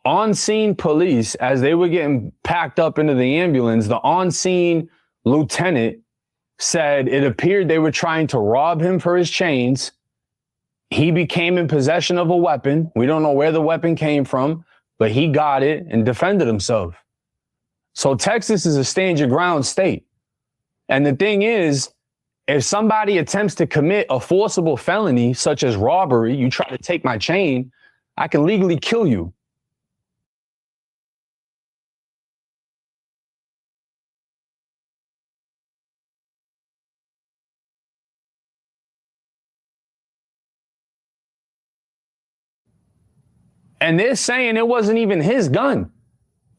on-scene police, as they were getting packed up into the ambulance, the on-scene lieutenant said it appeared they were trying to rob him for his chains. He became in possession of a weapon. We don't know where the weapon came from, but he got it and defended himself. So Texas is a stand your ground state. And the thing is, if somebody attempts to commit a forcible felony, such as robbery, you try to take my chain, I can legally kill you. And they're saying it wasn't even his gun.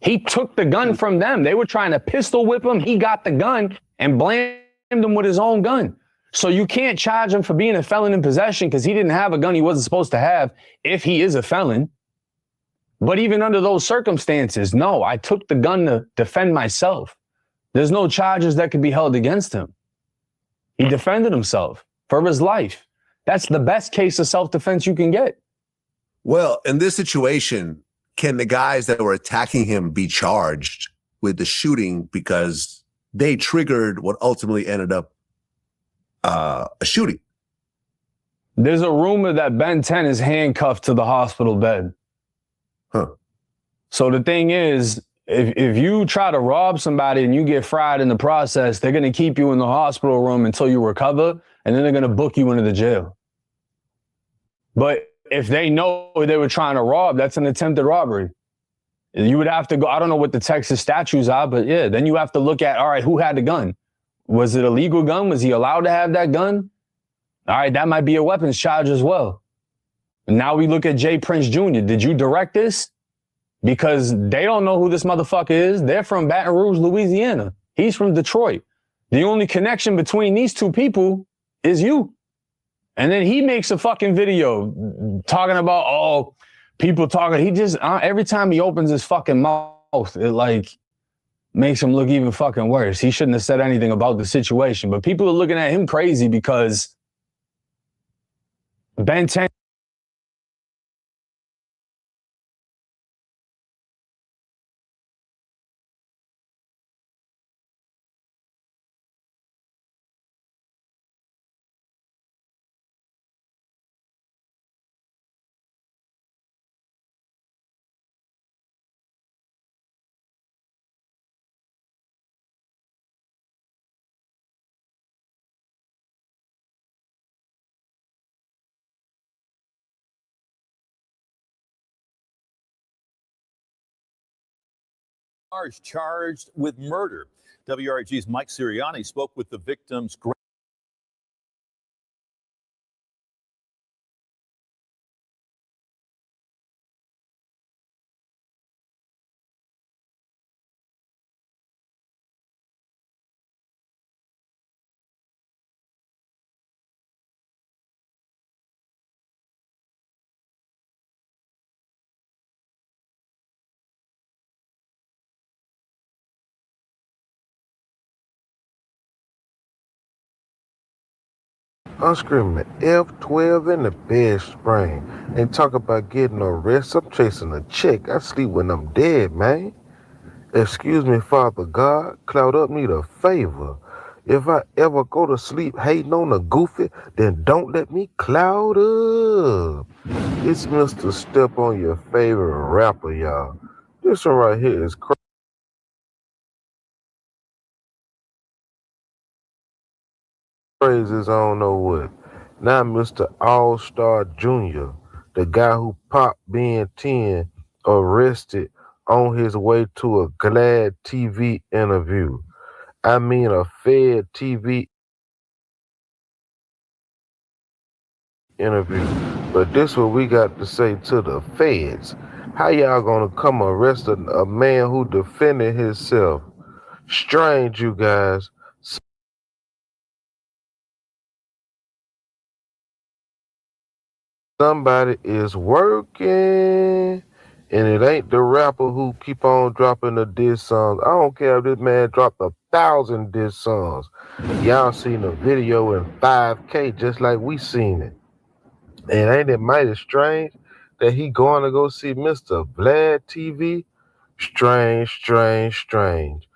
He took the gun from them. They were trying to pistol whip him. He got the gun and blamed him with his own gun. So you can't charge him for being a felon in possession because he didn't have a gun he wasn't supposed to have if he is a felon. But even under those circumstances, no, I took the gun to defend myself. There's no charges that could be held against him. He defended himself for his life. That's the best case of self-defense you can get. Well, in this situation, can the guys that were attacking him be charged with the shooting because they triggered what ultimately ended up a shooting? There's a rumor that Ben 10 is handcuffed to the hospital bed. Huh. So the thing is, if you try to rob somebody and you get fried in the process, they're going to keep you in the hospital room until you recover, and then they're going to book you into the jail. But if they know they were trying to rob, that's an attempted robbery. You would have to go, I don't know what the Texas statutes are, but yeah, then you have to look at, all right, who had the gun? Was it a legal gun? Was he allowed to have that gun? All right, that might be a weapons charge as well. And now we look at Jay Prince Jr. Did you direct this? Because they don't know who this motherfucker is. They're from Baton Rouge, Louisiana. He's from Detroit. The only connection between these two people is you. And then he makes a fucking video talking about, oh, people talking. He just, every time he opens his fucking mouth, it like makes him look even fucking worse. He shouldn't have said anything about the situation. But people are looking at him crazy because Ben 10 Charged with murder. WRG's Mike Sirianni spoke with the victim's I'm screaming F12 in the bed spring. Ain't talk about getting a rest. I'm chasing a chick. I sleep when I'm dead, man. Excuse me, Father God. Cloud up need a favor. If I ever go to sleep hating on a goofy, then don't let me cloud up. It's Mr. Step on your favorite rapper, y'all. This one right here is crazy as I don't know what. Now Mr. All-Star Jr., the guy who popped Ben 10, arrested on his way to a Glad TV interview. I mean a Fed TV interview. But this what we got to say to the feds. How y'all gonna come arrest a man who defended himself? Strange, you guys. Somebody is working, and it ain't the rapper who keep on dropping the diss songs. I don't care if this man dropped 1,000 diss songs. Y'all seen the video in 5K just like we seen it. And ain't it mighty strange that he going to go see Mr. Vlad TV? Strange, strange, strange.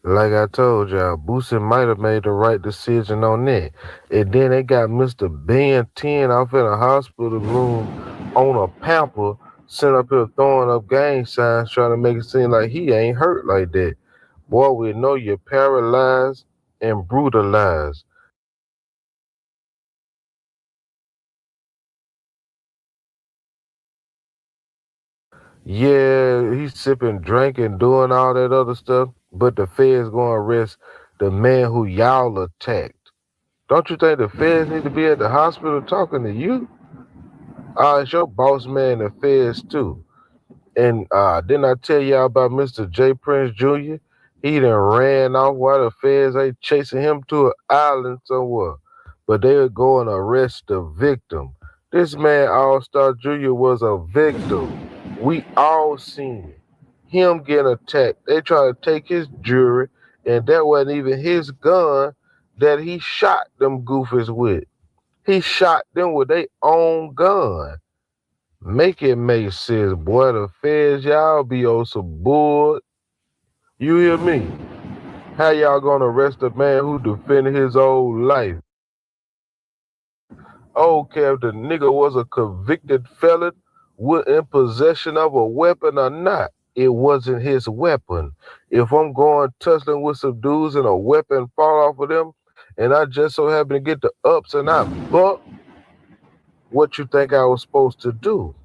Like I told y'all, Boosie might have made the right decision on that. And then they got Mr. Ben 10 off in a hospital room on a pamper, sitting up here throwing up gang signs, trying to make it seem like he ain't hurt like that. Boy, we know you're paralyzed and brutalized. Yeah, he's sipping, drinking, doing all that other stuff, but the feds gonna arrest the man who y'all attacked. Don't you think the feds need to be at the hospital talking to you? It's your boss man, the feds too. And didn't I tell y'all about Mr. J. Prince Jr.? He done ran off while the feds ain't chasing him to an island somewhere. But they were going to arrest the victim. This man, All Star Jr., was a victim. We all seen it. Him getting attacked. They try to take his jewelry, and that wasn't even his gun that he shot them goofies with. He shot them with their own gun. Make it make sense, boy. The feds, y'all be on some bull. You hear me? How y'all gonna arrest a man who defended his own life? I don't care if the nigga was a convicted felon, was in possession of a weapon or not. It wasn't his weapon. If I'm going tussling with some dudes and a weapon fall off of them, and I just so happen to get the ups and I buck, what you think I was supposed to do?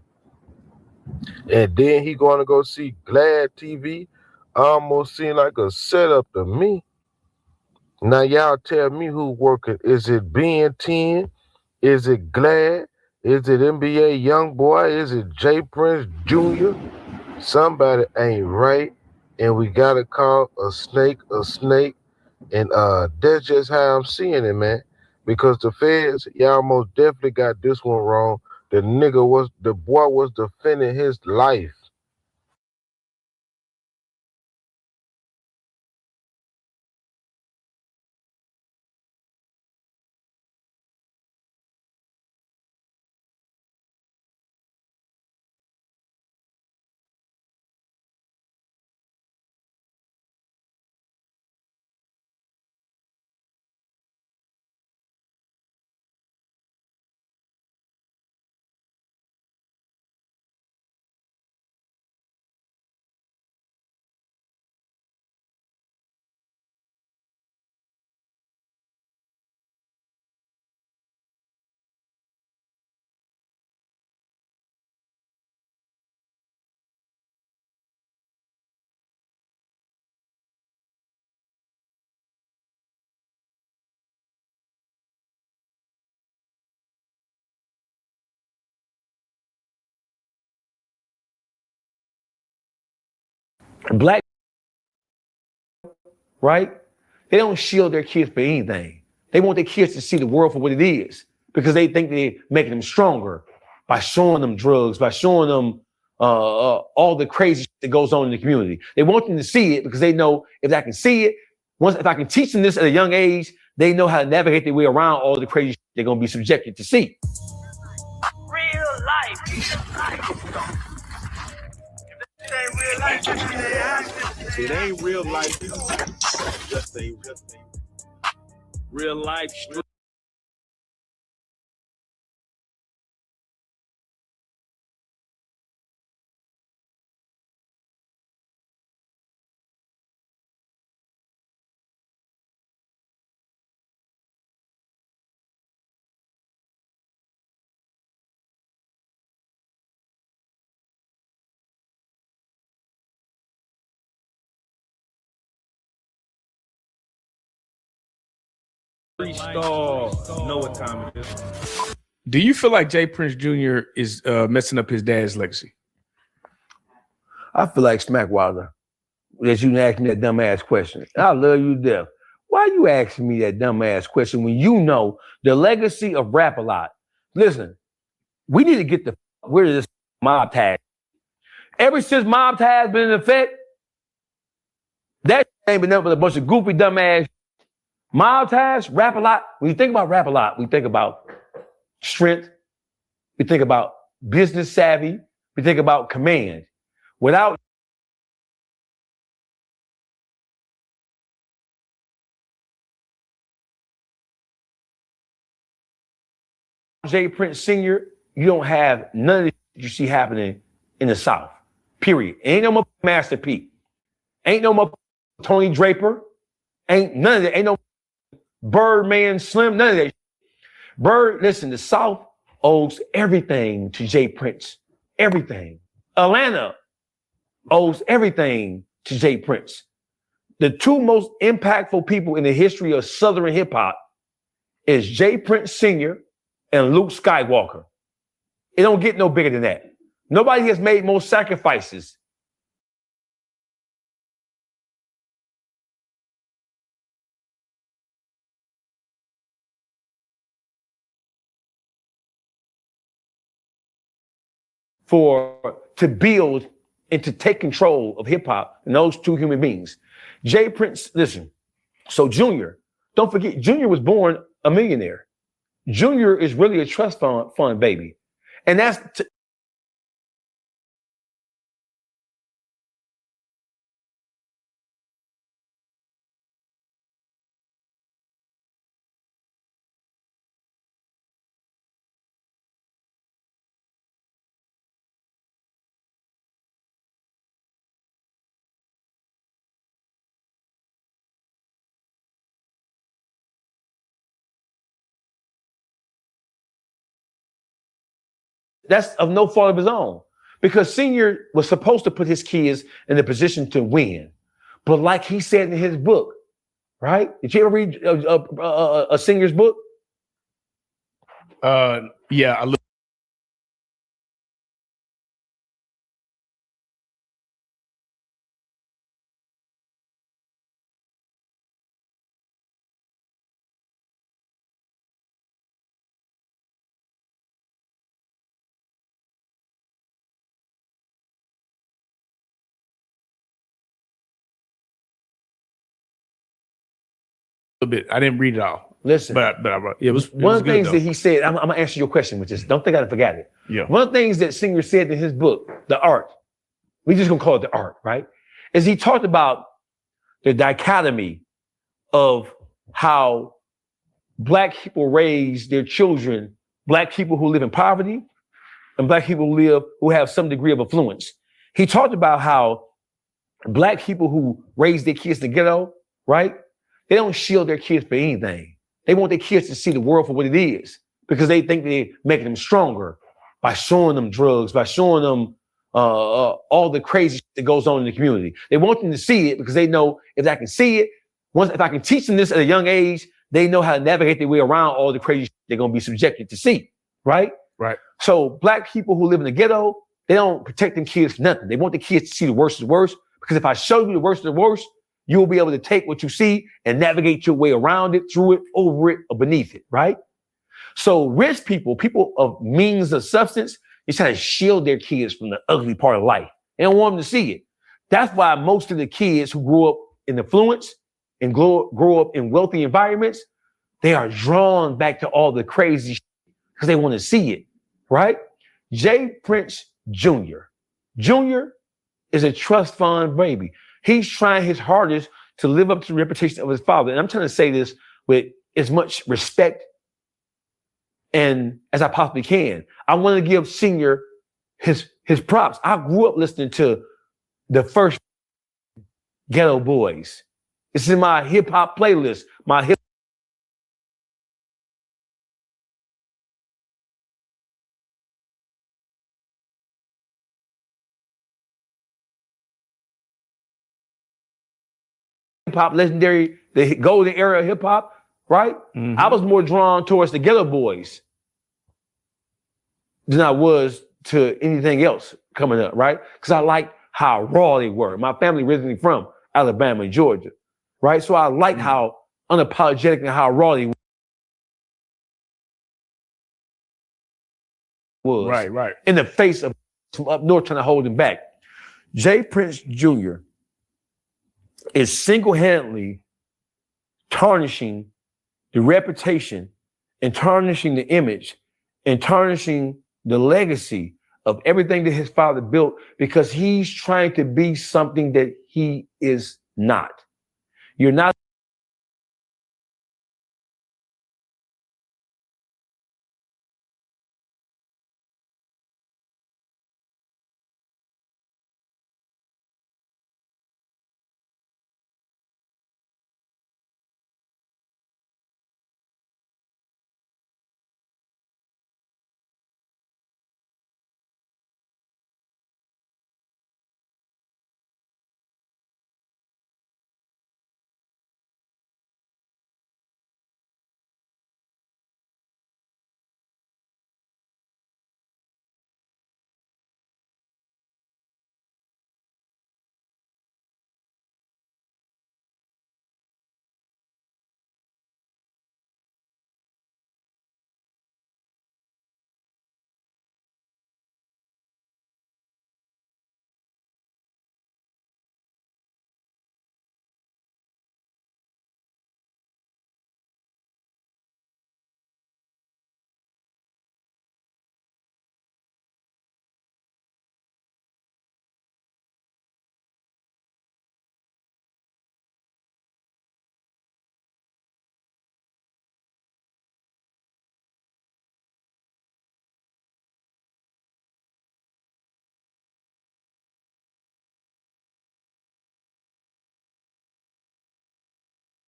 And then he going to go see Glad TV. Almost seemed like a setup to me. Now y'all tell me who working. Is it Ben 10? Is it Glad? Is it NBA Youngboy? Is it J Prince Jr.? Somebody ain't right, and we gotta call a snake a snake. And that's just how I'm seeing it, man. Because the feds, y'all most definitely got this one wrong. The boy was defending his life. Black, right? They don't shield their kids for anything. They want their kids to see the world for what it is because they think they're making them stronger by showing them drugs, by showing them all the crazy shit that goes on in the community. They want them to see it because they know if I can see it, if I can teach them this at a young age, they know how to navigate their way around all the crazy shit they're going to be subjected to see. Real life. It ain't real life. Just ain't Real life. Know what time it is. Do you feel like Jay Prince Jr. is messing up his dad's legacy? I feel like Smack Wilder that you asked me that dumbass question. I love you to death. Why are you asking me that dumbass question when you know the legacy of Rap-A-Lot? Listen, we need to get the rid of this mob tag. Ever since mob tag has been in effect, that ain't been nothing but a bunch of goofy dumbass mob tags. Rap-A-Lot. When you think about Rap-A-Lot, we think about strength. We think about business savvy. We think about command. Without Jay Prince Sr., you don't have none of this you see happening in the South. Period. Ain't no more Master P. Ain't no more Tony Draper. Ain't none of that. Ain't no Birdman Slim. None of that. Bird, listen, the South owes everything to Jay Prince. Everything. Atlanta owes everything to Jay Prince. The two most impactful people in the history of Southern hip hop is Jay Prince Sr. and Luke Skywalker. It don't get no bigger than that. Nobody has made more sacrifices to build and to take control of hip hop than those two human beings. Jay Prince, listen, so Junior, don't forget, Junior was born a millionaire. Junior is really a trust fund baby. And that's that's of no fault of his own, because Senior was supposed to put his kids in the position to win. But like he said in his book, right? Did you ever read a Senior's book? Yeah, I look. Bit. I didn't read it all. Listen, but it was one of the things though. that he said. I'm gonna answer your question with this. Don't think I forgot it. Yeah. One of the things that Senior said in his book, The Art, we just gonna call it The Art, right? Is he talked about the dichotomy of how Black people raise their children, Black people who live in poverty, and Black people who have some degree of affluence. He talked about how Black people who raise their kids in the ghetto, right? They don't shield their kids for anything. They want their kids to see the world for what it is because they think they're making them stronger by showing them drugs, by showing them all the crazy shit that goes on in the community. They want them to see it because they know if I can see it, if I can teach them this at a young age, they know how to navigate their way around all the crazy shit they're going to be subjected to see, right? Right. So Black people who live in the ghetto, they don't protect them kids for nothing. They want the kids to see the worst of the worst Because if I show you the worst of the worst, you'll be able to take what you see and navigate your way around it, through it, over it, or beneath it, right? So rich people, people of means of substance, they try to shield their kids from the ugly part of life. They don't want them to see it. That's why most of the kids who grew up in affluence and grow up in wealthy environments, they are drawn back to all the crazy shit because they want to see it, right? Jay Prince Jr. is a trust fund baby. He's trying his hardest to live up to the reputation of his father. And I'm trying to say this with as much respect and as I possibly can. I want to give Senior his props. I grew up listening to the first Ghetto Boys. This is my hip hop playlist. My hip hop legendary, the golden era of hip hop, right? Mm-hmm. I was more drawn towards the Ghetto Boys than I was to anything else coming up, right? Because I liked how raw they were. My family originally from Alabama and Georgia, right? So I liked how unapologetic and how raw they was. Right. In the face of from up north trying to hold him back. Jay Prince Jr. is single-handedly tarnishing the reputation and tarnishing the image and tarnishing the legacy of everything that his father built, because he's trying to be something that he is not. You're not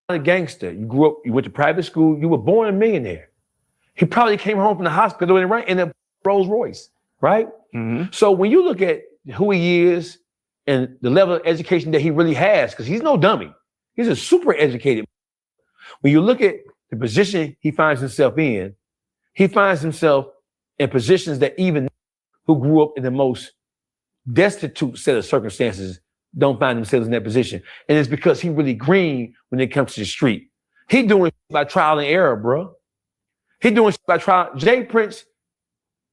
a gangster. You grew up, you went to private school, you were born a millionaire. He probably came home from the hospital in a Rolls Royce, right? Mm-hmm. So when you look at who he is and the level of education that he really has, because he's no dummy, he's a super educated. When you look at the position he finds himself in, he finds himself in positions that even who grew up in the most destitute set of circumstances don't find themselves in that position. And it's because he really green when it comes to the street. He doing by trial and error, bro. He doing by trial. Jay Prince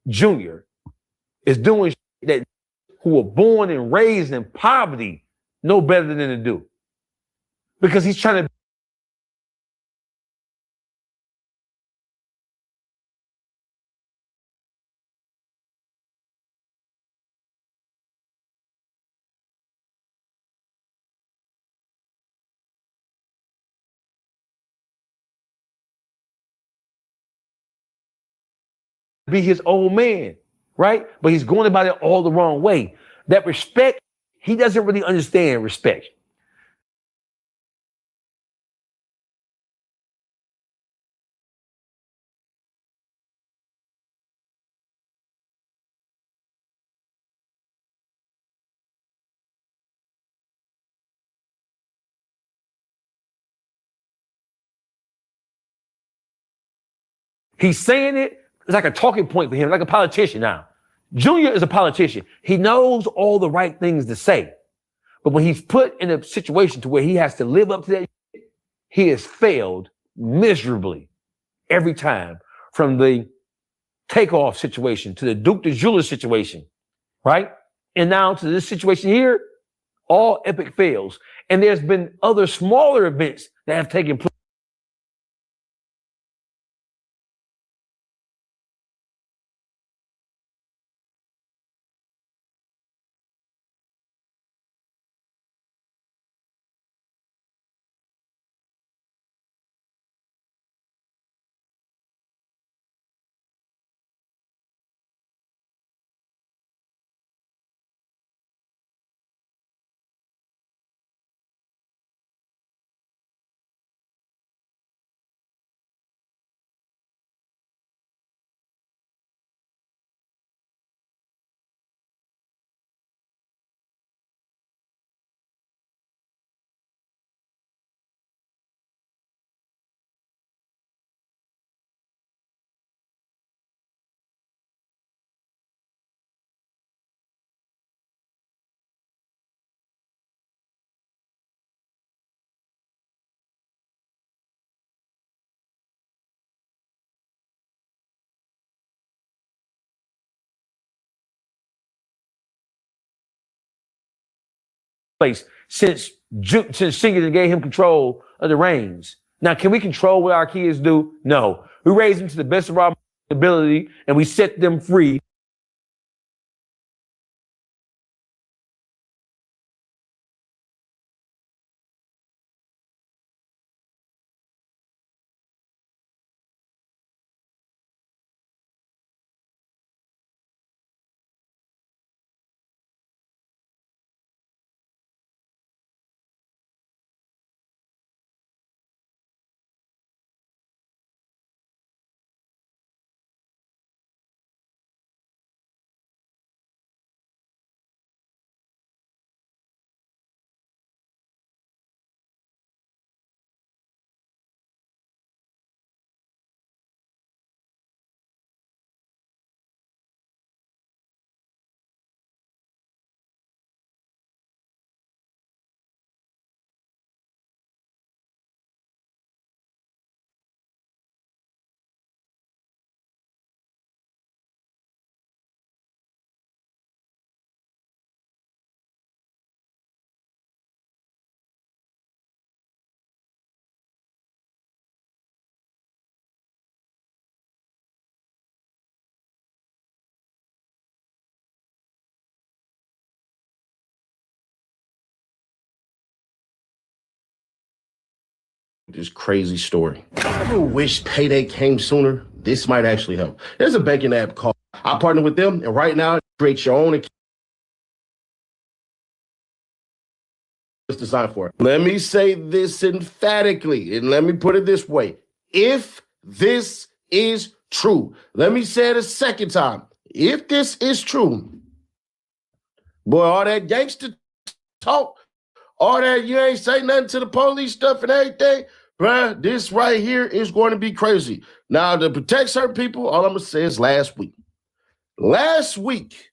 Jr. is doing that who were born and raised in poverty no better than to do. Because he's trying to be his old man, right? But he's going about it all the wrong way. That respect, he doesn't really understand respect. He's saying it, it's like a talking point for him, like a politician now. Junior is a politician. He knows all the right things to say, But when he's put in a situation to where he has to live up to that, he has failed miserably every time, from the takeoff situation to the Duke de Jeweler situation, right? And now to this situation here, all epic fails. And there's been other smaller events that have taken place. Since Singleton gave him control of the reins. Now, can we control what our kids do? No. We raise them to the best of our ability and we set them free. This crazy story. I wish payday came sooner. This might actually help. There's a banking app called, I partner with them, and right now, create your own account. It's designed for it. Let me say this emphatically, and let me put it this way. If this is true, let me say it a second time. If this is true, boy, all that gangster talk, all that you ain't say nothing to the police stuff and everything, bruh, this right here is going to be crazy. Now, to protect certain people, all I'm going to say is last week. Last week,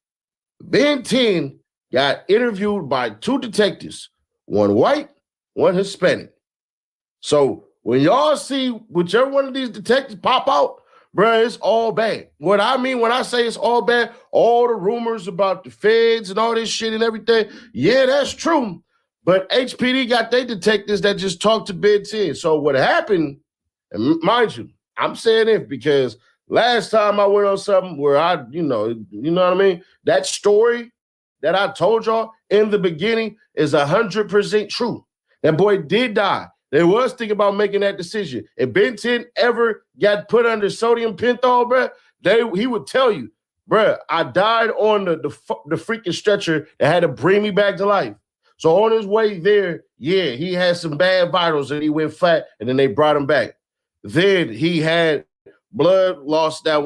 Ben 10 got interviewed by two detectives, one white, one Hispanic. So when y'all see whichever one of these detectives pop out, bruh, it's all bad. What I mean when I say it's all bad, all the rumors about the feds and all this shit and everything, yeah, that's true. But HPD got their detectives that just talked to Ben 10. So what happened, and mind you, I'm saying it because last time I went on something where I, you know what I mean? That story that I told y'all in the beginning is 100% true. That boy did die. They was thinking about making that decision. If Ben 10 ever got put under sodium pentothal, bruh, he would tell you, bruh, I died on the freaking stretcher that had to bring me back to life. So on his way there, yeah, he had some bad vitals and he went flat, and then they brought him back. Then he had blood loss that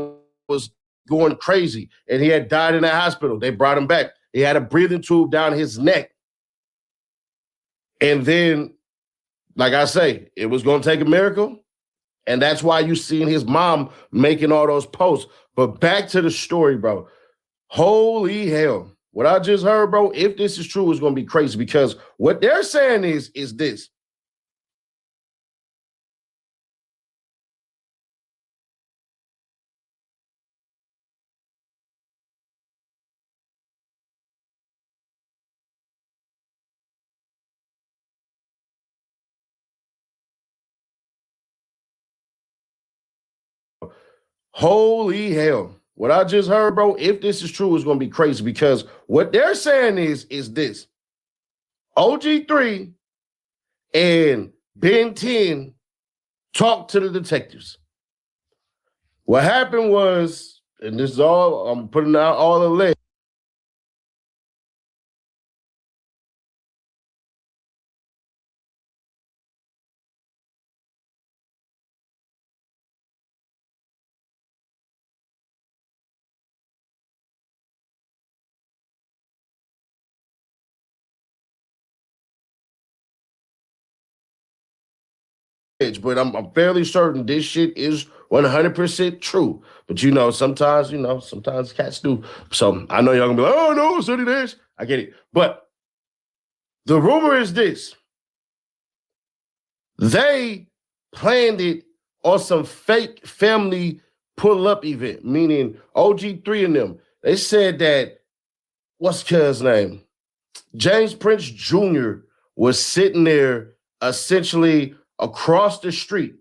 was going crazy, and he had died in that hospital. They brought him back. He had a breathing tube down his neck. And then, like I say, it was going to take a miracle, and that's why you seen his mom making all those posts. But back to the story, bro. Holy hell. What I just heard, bro, if this is true, it's going to be crazy because what they're saying is this. Holy hell. What I just heard, bro, if this is true, it's going to be crazy because what they're saying is this. OG3 and Ben 10 talked to the detectives. What happened was, and this is all, I'm putting out all the links. But I'm fairly certain this shit is 100% true. But sometimes cats do. So I know y'all gonna be like, oh no, so it is. I get it. But the rumor is this. They planned it on some fake family pull-up event, meaning OG3 and them. They said that, what's cuz name? James Prince Jr. was sitting there essentially across the street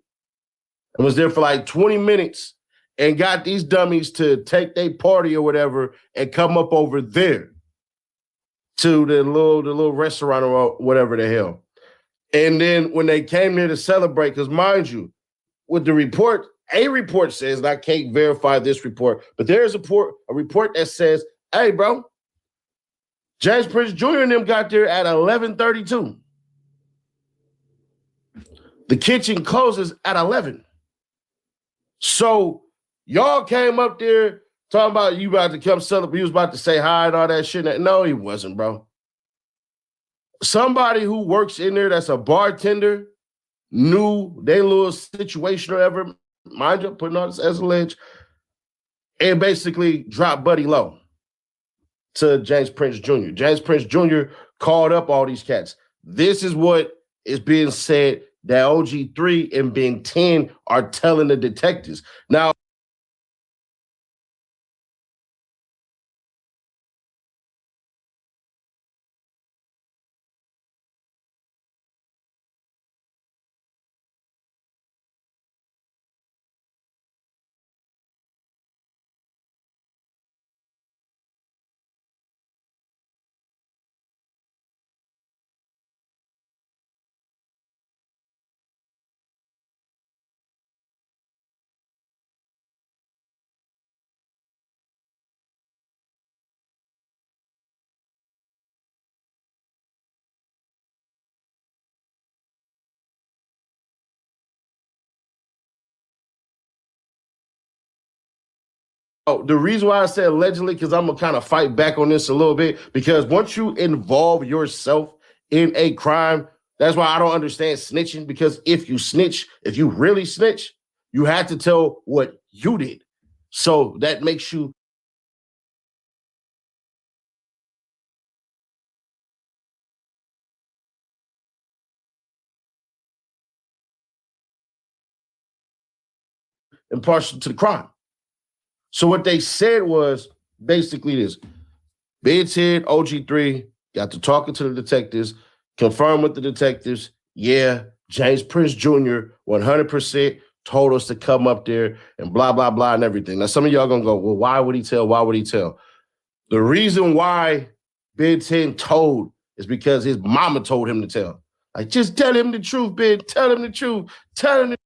and was there for like 20 minutes and got these dummies to take their party or whatever and come up over there to the little restaurant or whatever the hell. And then when they came there to celebrate, because mind you, with the report, a report says, and I can't verify this report, but there's a report that says, hey, bro, James Prince Jr. and them got there at 11:32. The kitchen closes at 11. So y'all came up there talking about you about to come celebrate. You was about to say hi and all that shit. No, he wasn't, bro. Somebody who works in there that's a bartender knew their little situation or whatever, mind you, putting on this as a ledge, and basically dropped Buddy low to James Prince Jr. James Prince Jr. called up all these cats. This is what is being said that OG3 and Ben 10 are telling the detectives. Now, the reason why I said allegedly, because I'm going to kind of fight back on this a little bit, because once you involve yourself in a crime, that's why I don't understand snitching, because if you really snitch, you have to tell what you did. So that makes you impartial to the crime. So what they said was basically this. Bid's head, OG3, got to talking to the detectives, confirmed with the detectives, yeah, James Prince Jr. 100% told us to come up there and blah, blah, blah, and everything. Now, some of y'all gonna go, well, why would he tell? Why would he tell? The reason why Bid 10 told is because his mama told him to tell. Like, just tell him the truth, Bid. Tell him the truth. Tell him the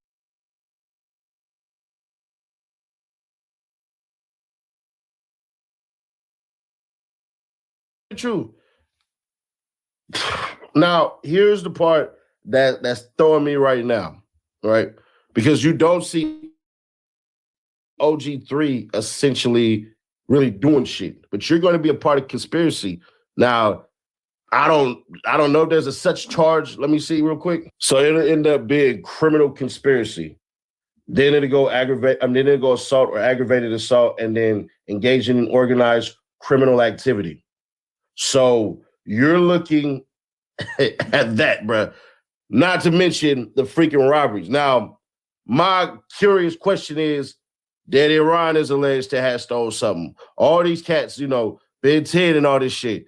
truth. Now, here's the part that's throwing me right now, right? Because you don't see OG3 essentially really doing shit, but you're going to be a part of conspiracy. Now, I don't know if there's a such charge. Let me see real quick. So it'll end up being criminal conspiracy. Then it'll go assault or aggravated assault, and then engaging in organized criminal activity. So you're looking at that, bruh. Not to mention the freaking robberies. Now, my curious question is that Iran is alleged to have stole something. All these cats, you know, Ben 10 and all this shit.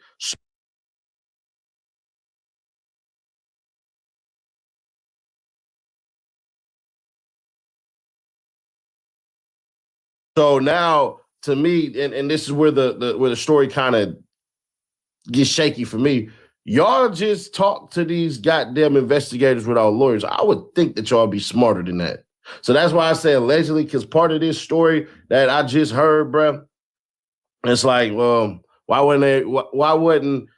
So now, to me, and this is where the story kind of gets shaky for me. Y'all just talk to these goddamn investigators without lawyers. I would think that y'all be smarter than that. So that's why I say allegedly, because part of this story that I just heard, bruh, it's like, why wasn't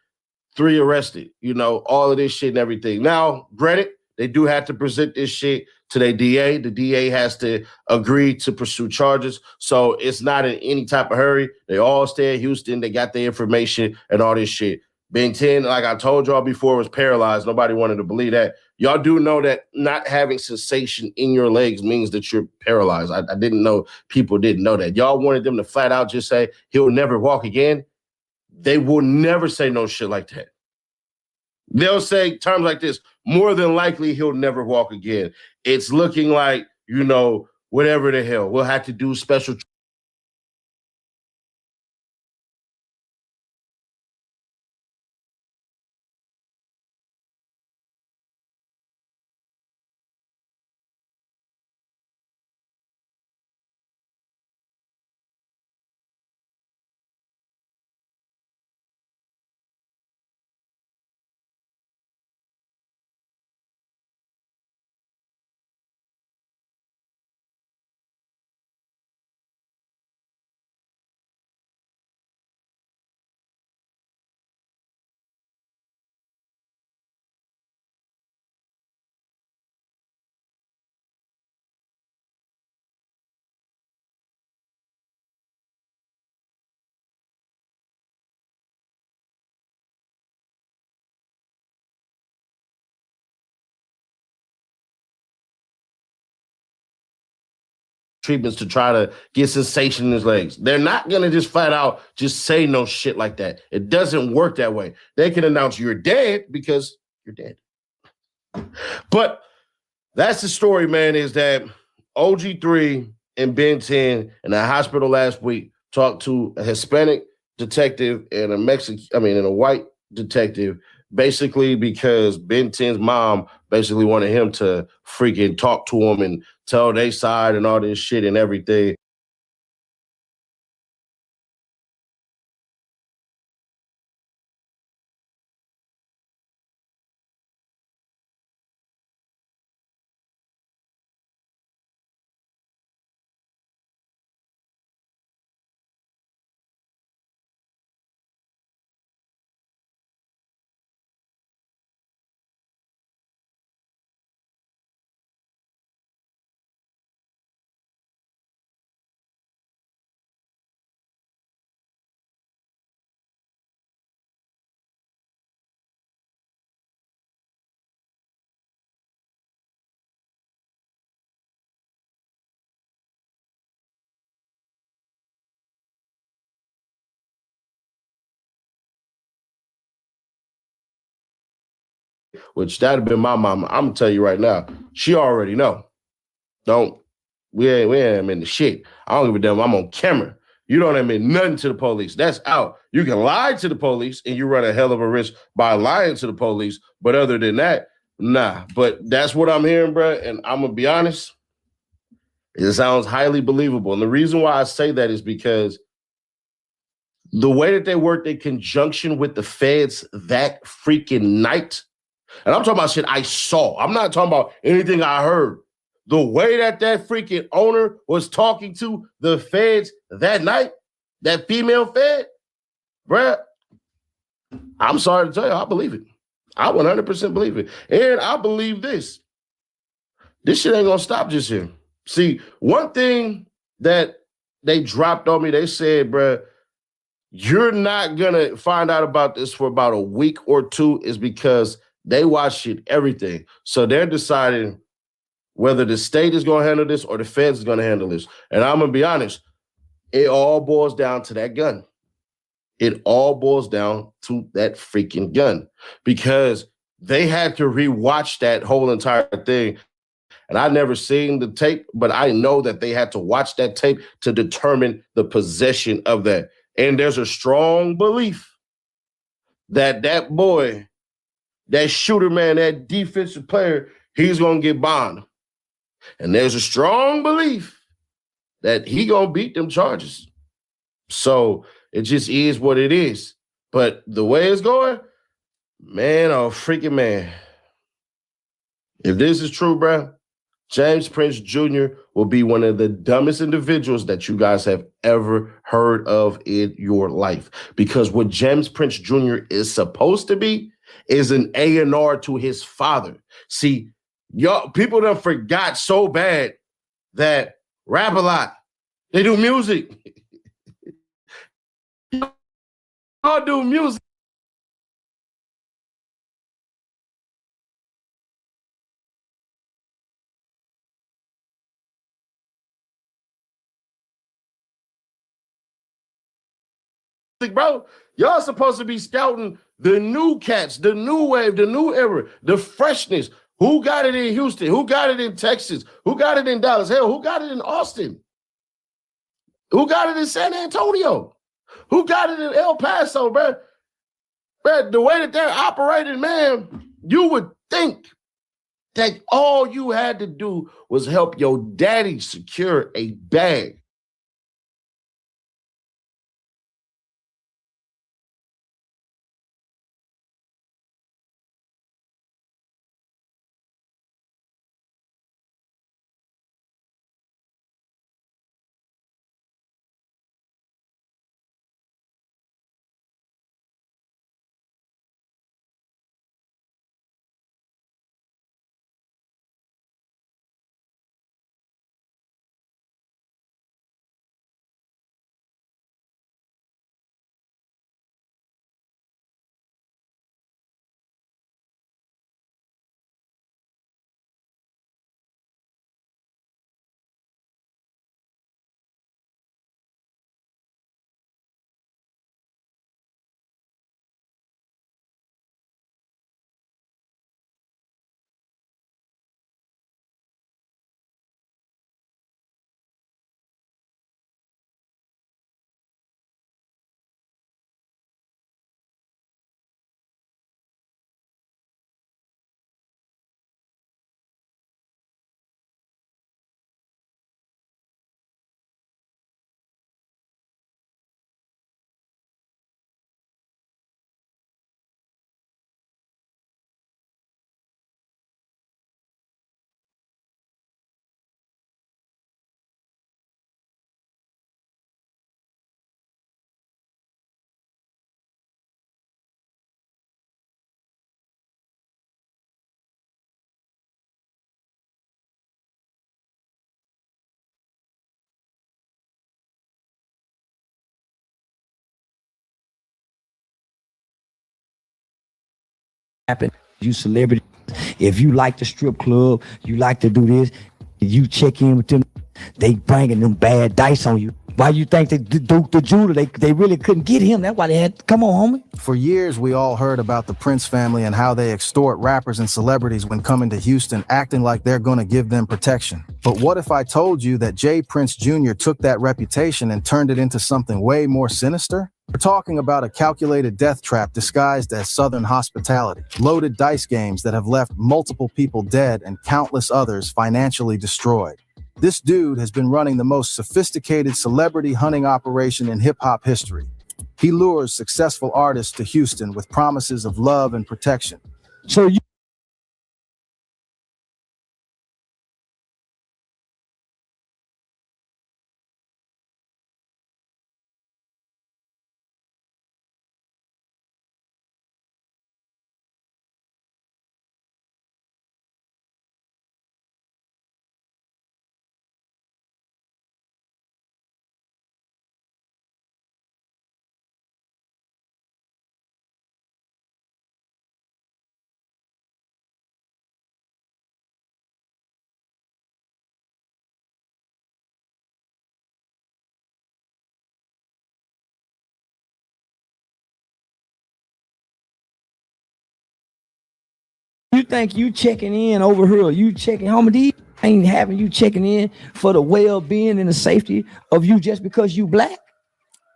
3 arrested? You know, all of this shit and everything. Now, granted, they do have to present this shit to their DA. The DA has to agree to pursue charges. So it's not in any type of hurry. They all stay in Houston. They got the information and all this shit. Ben 10, like I told y'all before, was paralyzed. Nobody wanted to believe that. Y'all do know that not having sensation in your legs means that you're paralyzed. I didn't know people didn't know that. Y'all wanted them to flat out just say, he'll never walk again. They will never say no shit like that. They'll say terms like this, more than likely he'll never walk again. It's looking like, you know, whatever the hell. We'll have to do special. Treatments to try to get sensation in his legs. They're not going to just flat out just say no shit like that. It doesn't work that way. They can announce you're dead because you're dead. But that's the story, man, is that OG3 and Ben 10 in the hospital last week talked to a Hispanic detective and a white detective, basically because Ben 10's mom basically wanted him to freaking talk to him and tell their side and all this shit and everything. Which that'd have been my mama. I'm gonna tell you right now, she already know. We ain't in the shit. I don't give a damn. I'm on camera. You don't admit nothing to the police. That's out. You can lie to the police and you run a hell of a risk by lying to the police. But other than that, nah. But that's what I'm hearing, bro. And I'm gonna be honest, it sounds highly believable. And the reason why I say that is because the way that they worked in conjunction with the feds that freaking night, and I'm talking about shit I saw. I'm not talking about anything I heard. The way that freaking owner was talking to the feds that night, that female fed, bruh, I'm sorry to tell you, I believe it. I 100% believe it. And I believe this. This shit ain't gonna stop just here. See, one thing that they dropped on me, they said, bruh, you're not gonna find out about this for about a week or two is because they watch it, everything. So they're deciding whether the state is going to handle this or the feds is going to handle this. And I'm going to be honest, it all boils down to that gun. It all boils down to that freaking gun because they had to rewatch that whole entire thing. And I never seen the tape, but I know that they had to watch that tape to determine the possession of that. And there's a strong belief that that boy, that shooter, man, that defensive player, he's going to get bond. And there's a strong belief that he going to beat them charges. So it just is what it is. But the way it's going, man, oh freaking man. If this is true, bro, James Prince Jr. will be one of the dumbest individuals that you guys have ever heard of in your life. Because what James Prince Jr. is supposed to be is an A&R to his father. See, y'all, people done forgot so bad that Rap A Lot, they do music. Y'all do music. Bro, y'all supposed to be scouting the new cats, the new wave, the new era, the freshness. Who got it in Houston? Who got it in Texas? Who got it in Dallas? Hell, who got it in Austin? Who got it in San Antonio? Who got it in El Paso, bro? Bro, the way that they're operating, man, you would think that all you had to do was help your daddy secure a bag. Happen. You celebrity, if you like the strip club, you like to do this, you check in with them, they bringing them bad dice on you. Why you think they Duke the Jeweler, they really couldn't get him? That's why they had, come on, homie. For years, we all heard about the Prince family and how they extort rappers and celebrities when coming to Houston, acting like they're gonna give them protection. But what if I told you that Jay Prince Jr. took that reputation and turned it into something way more sinister? We're talking about a calculated death trap disguised as Southern hospitality, loaded dice games that have left multiple people dead and countless others financially destroyed. This dude has been running the most sophisticated celebrity hunting operation in hip-hop history. He lures successful artists to Houston with promises of love and protection. So you think you checking in over here? You checking home? These ain't having you checking in for the well-being and the safety of you just because you black?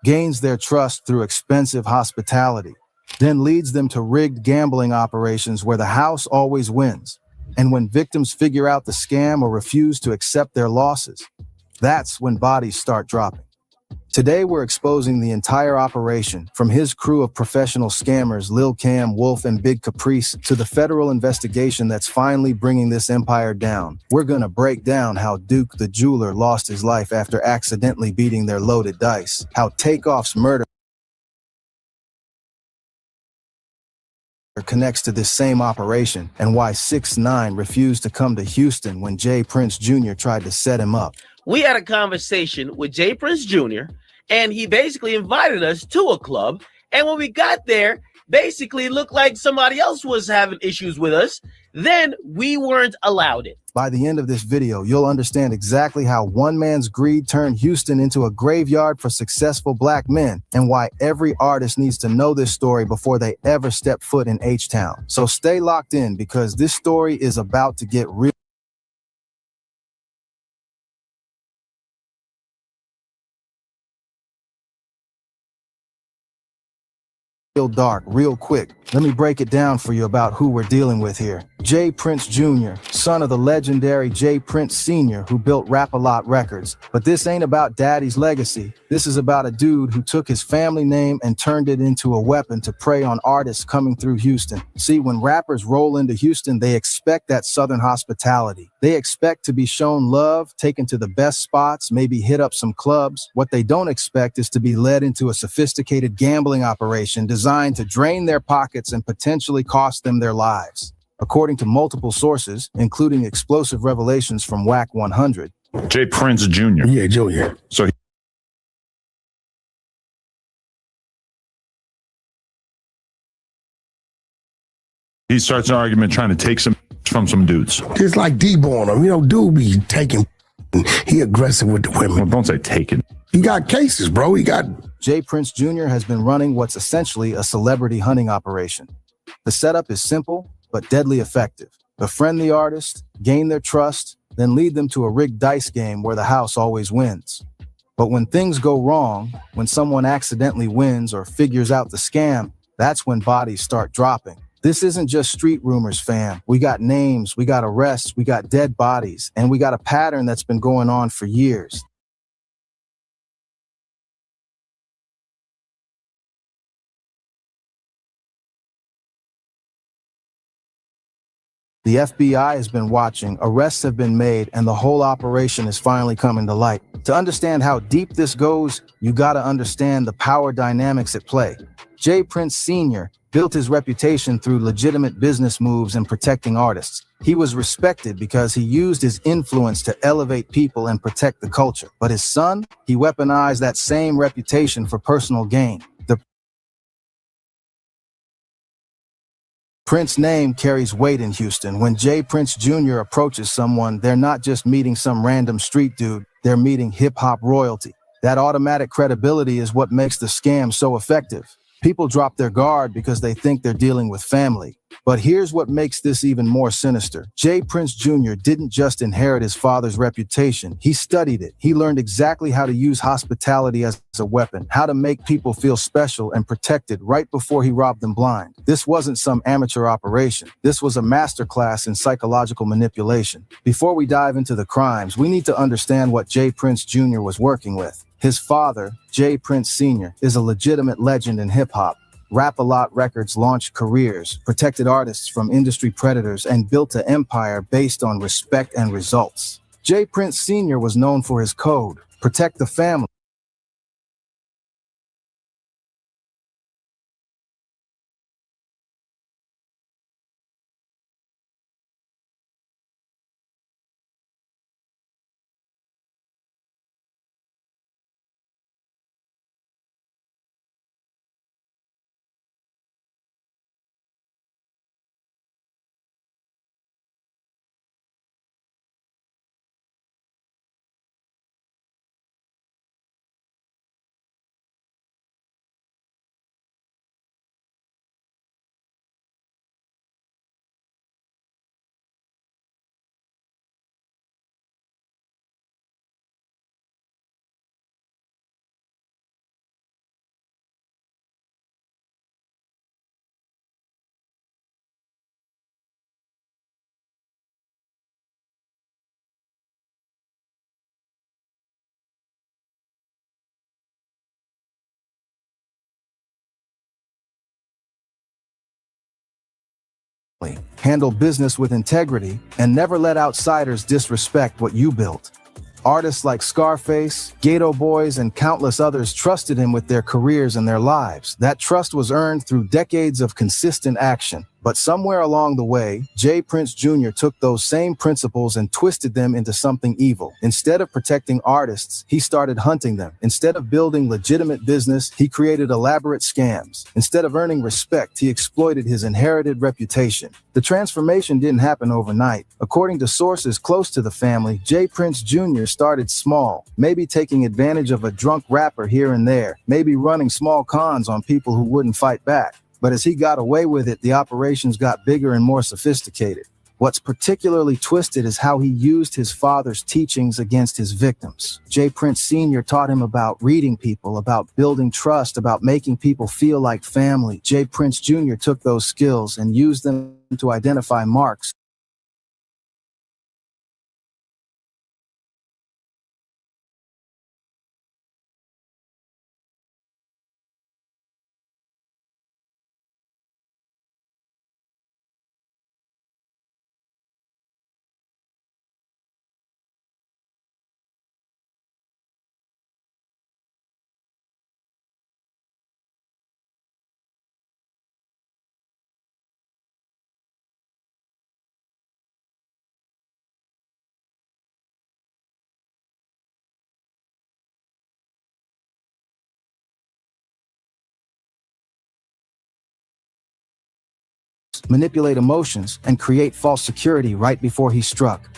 Gains their trust through expensive hospitality, then leads them to rigged gambling operations where the house always wins. And when victims figure out the scam or refuse to accept their losses, that's when bodies start dropping. Today, we're exposing the entire operation, from his crew of professional scammers, Lil Cam, Wolf, and Big Caprice, to the federal investigation that's finally bringing this empire down. We're gonna break down how Duke the jeweler lost his life after accidentally beating their loaded dice, how Takeoff's murder connects to this same operation, and why 6ix9ine refused to come to Houston when Jay Prince Jr. tried to set him up. We had a conversation with Jay Prince Jr., and he basically invited us to a club. And when we got there, basically it looked like somebody else was having issues with us. Then we weren't allowed it. By the end of this video, you'll understand exactly how one man's greed turned Houston into a graveyard for successful black men, and why every artist needs to know this story before they ever step foot in H-Town. So stay locked in, because this story is about to get real dark real quick. Let me break it down for you about who we're dealing with here. Jay Prince Jr., son of the legendary Jay Prince Sr., who built Rap-A-Lot Records. But this ain't about daddy's legacy. This is about a dude who took his family name and turned it into a weapon to prey on artists coming through Houston. See, when rappers roll into Houston, they expect that Southern hospitality. They expect to be shown love, taken to the best spots, maybe hit up some clubs. What they don't expect is to be led into a sophisticated gambling operation designed to drain their pockets and potentially cost them their lives. According to multiple sources, including explosive revelations from WAC 100. Jay Prince Jr. Yeah, Junior. So he starts an argument trying to take some from some dudes. Just like D-Born him. You know, dude be taking, he aggressive with the women. Well, don't say taking. He got cases, bro. He got... Jay Prince Jr. has been running what's essentially a celebrity hunting operation. The setup is simple, but deadly effective. Befriend the artist, gain their trust, then lead them to a rigged dice game where the house always wins. But when things go wrong, when someone accidentally wins or figures out the scam, that's when bodies start dropping. This isn't just street rumors, fam. We got names, we got arrests, we got dead bodies, and we got a pattern that's been going on for years. The FBI has been watching, arrests have been made, and the whole operation is finally coming to light. To understand how deep this goes, you gotta understand the power dynamics at play. Jay Prince Sr. built his reputation through legitimate business moves and protecting artists. He was respected because he used his influence to elevate people and protect the culture. But his son, he weaponized that same reputation for personal gain. The Prince name carries weight in Houston. When Jay Prince Jr. approaches someone, they're not just meeting some random street dude, they're meeting hip-hop royalty. That automatic credibility is what makes the scam so effective. People drop their guard because they think they're dealing with family. But here's what makes this even more sinister. Jay Prince Jr. didn't just inherit his father's reputation. He studied it. He learned exactly how to use hospitality as a weapon, how to make people feel special and protected right before he robbed them blind. This wasn't some amateur operation. This was a masterclass in psychological manipulation. Before we dive into the crimes, we need to understand what Jay Prince Jr. was working with. His father, Jay Prince Sr., is a legitimate legend in hip-hop. Rap-A-Lot Records launched careers, protected artists from industry predators, and built an empire based on respect and results. Jay Prince Sr. was known for his code, protect the family. handle business with integrity, and never let outsiders disrespect what you built. Artists like Scarface, Gato Boys, and countless others trusted him with their careers and their lives. That trust was earned through decades of consistent action. But somewhere along the way, J. Prince Jr. took those same principles and twisted them into something evil. Instead of protecting artists, he started hunting them. Instead of building legitimate business, he created elaborate scams. Instead of earning respect, he exploited his inherited reputation. The transformation didn't happen overnight. According to sources close to the family, J. Prince Jr. started small, maybe taking advantage of a drunk rapper here and there, maybe running small cons on people who wouldn't fight back. But as he got away with it, the operations got bigger and more sophisticated. What's particularly twisted is how he used his father's teachings against his victims. J. Prince Sr. taught him about reading people, about building trust, about making people feel like family. J. Prince Jr. took those skills and used them to identify marks, manipulate emotions, and create false security right before he struck.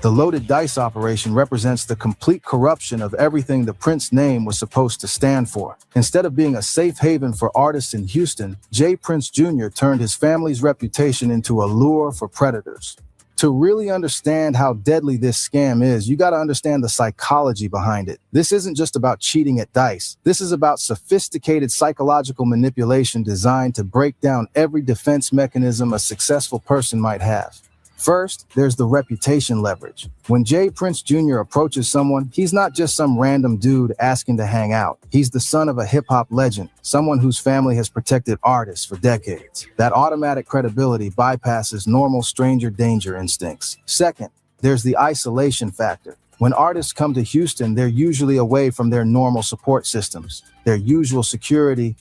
The loaded dice operation represents the complete corruption of everything the Prince name was supposed to stand for. Instead of being a safe haven for artists in Houston, J. Prince Jr. turned his family's reputation into a lure for predators. To really understand how deadly this scam is, you got to understand the psychology behind it. This isn't just about cheating at dice. This is about sophisticated psychological manipulation designed to break down every defense mechanism a successful person might have. First, there's the reputation leverage. When J. Prince Jr. approaches someone, he's not just some random dude asking to hang out. He's the son of a hip-hop legend, someone whose family has protected artists for decades. That automatic credibility bypasses normal stranger danger instincts. Second, there's the isolation factor. When artists come to Houston, they're usually away from their normal support systems, their usual security,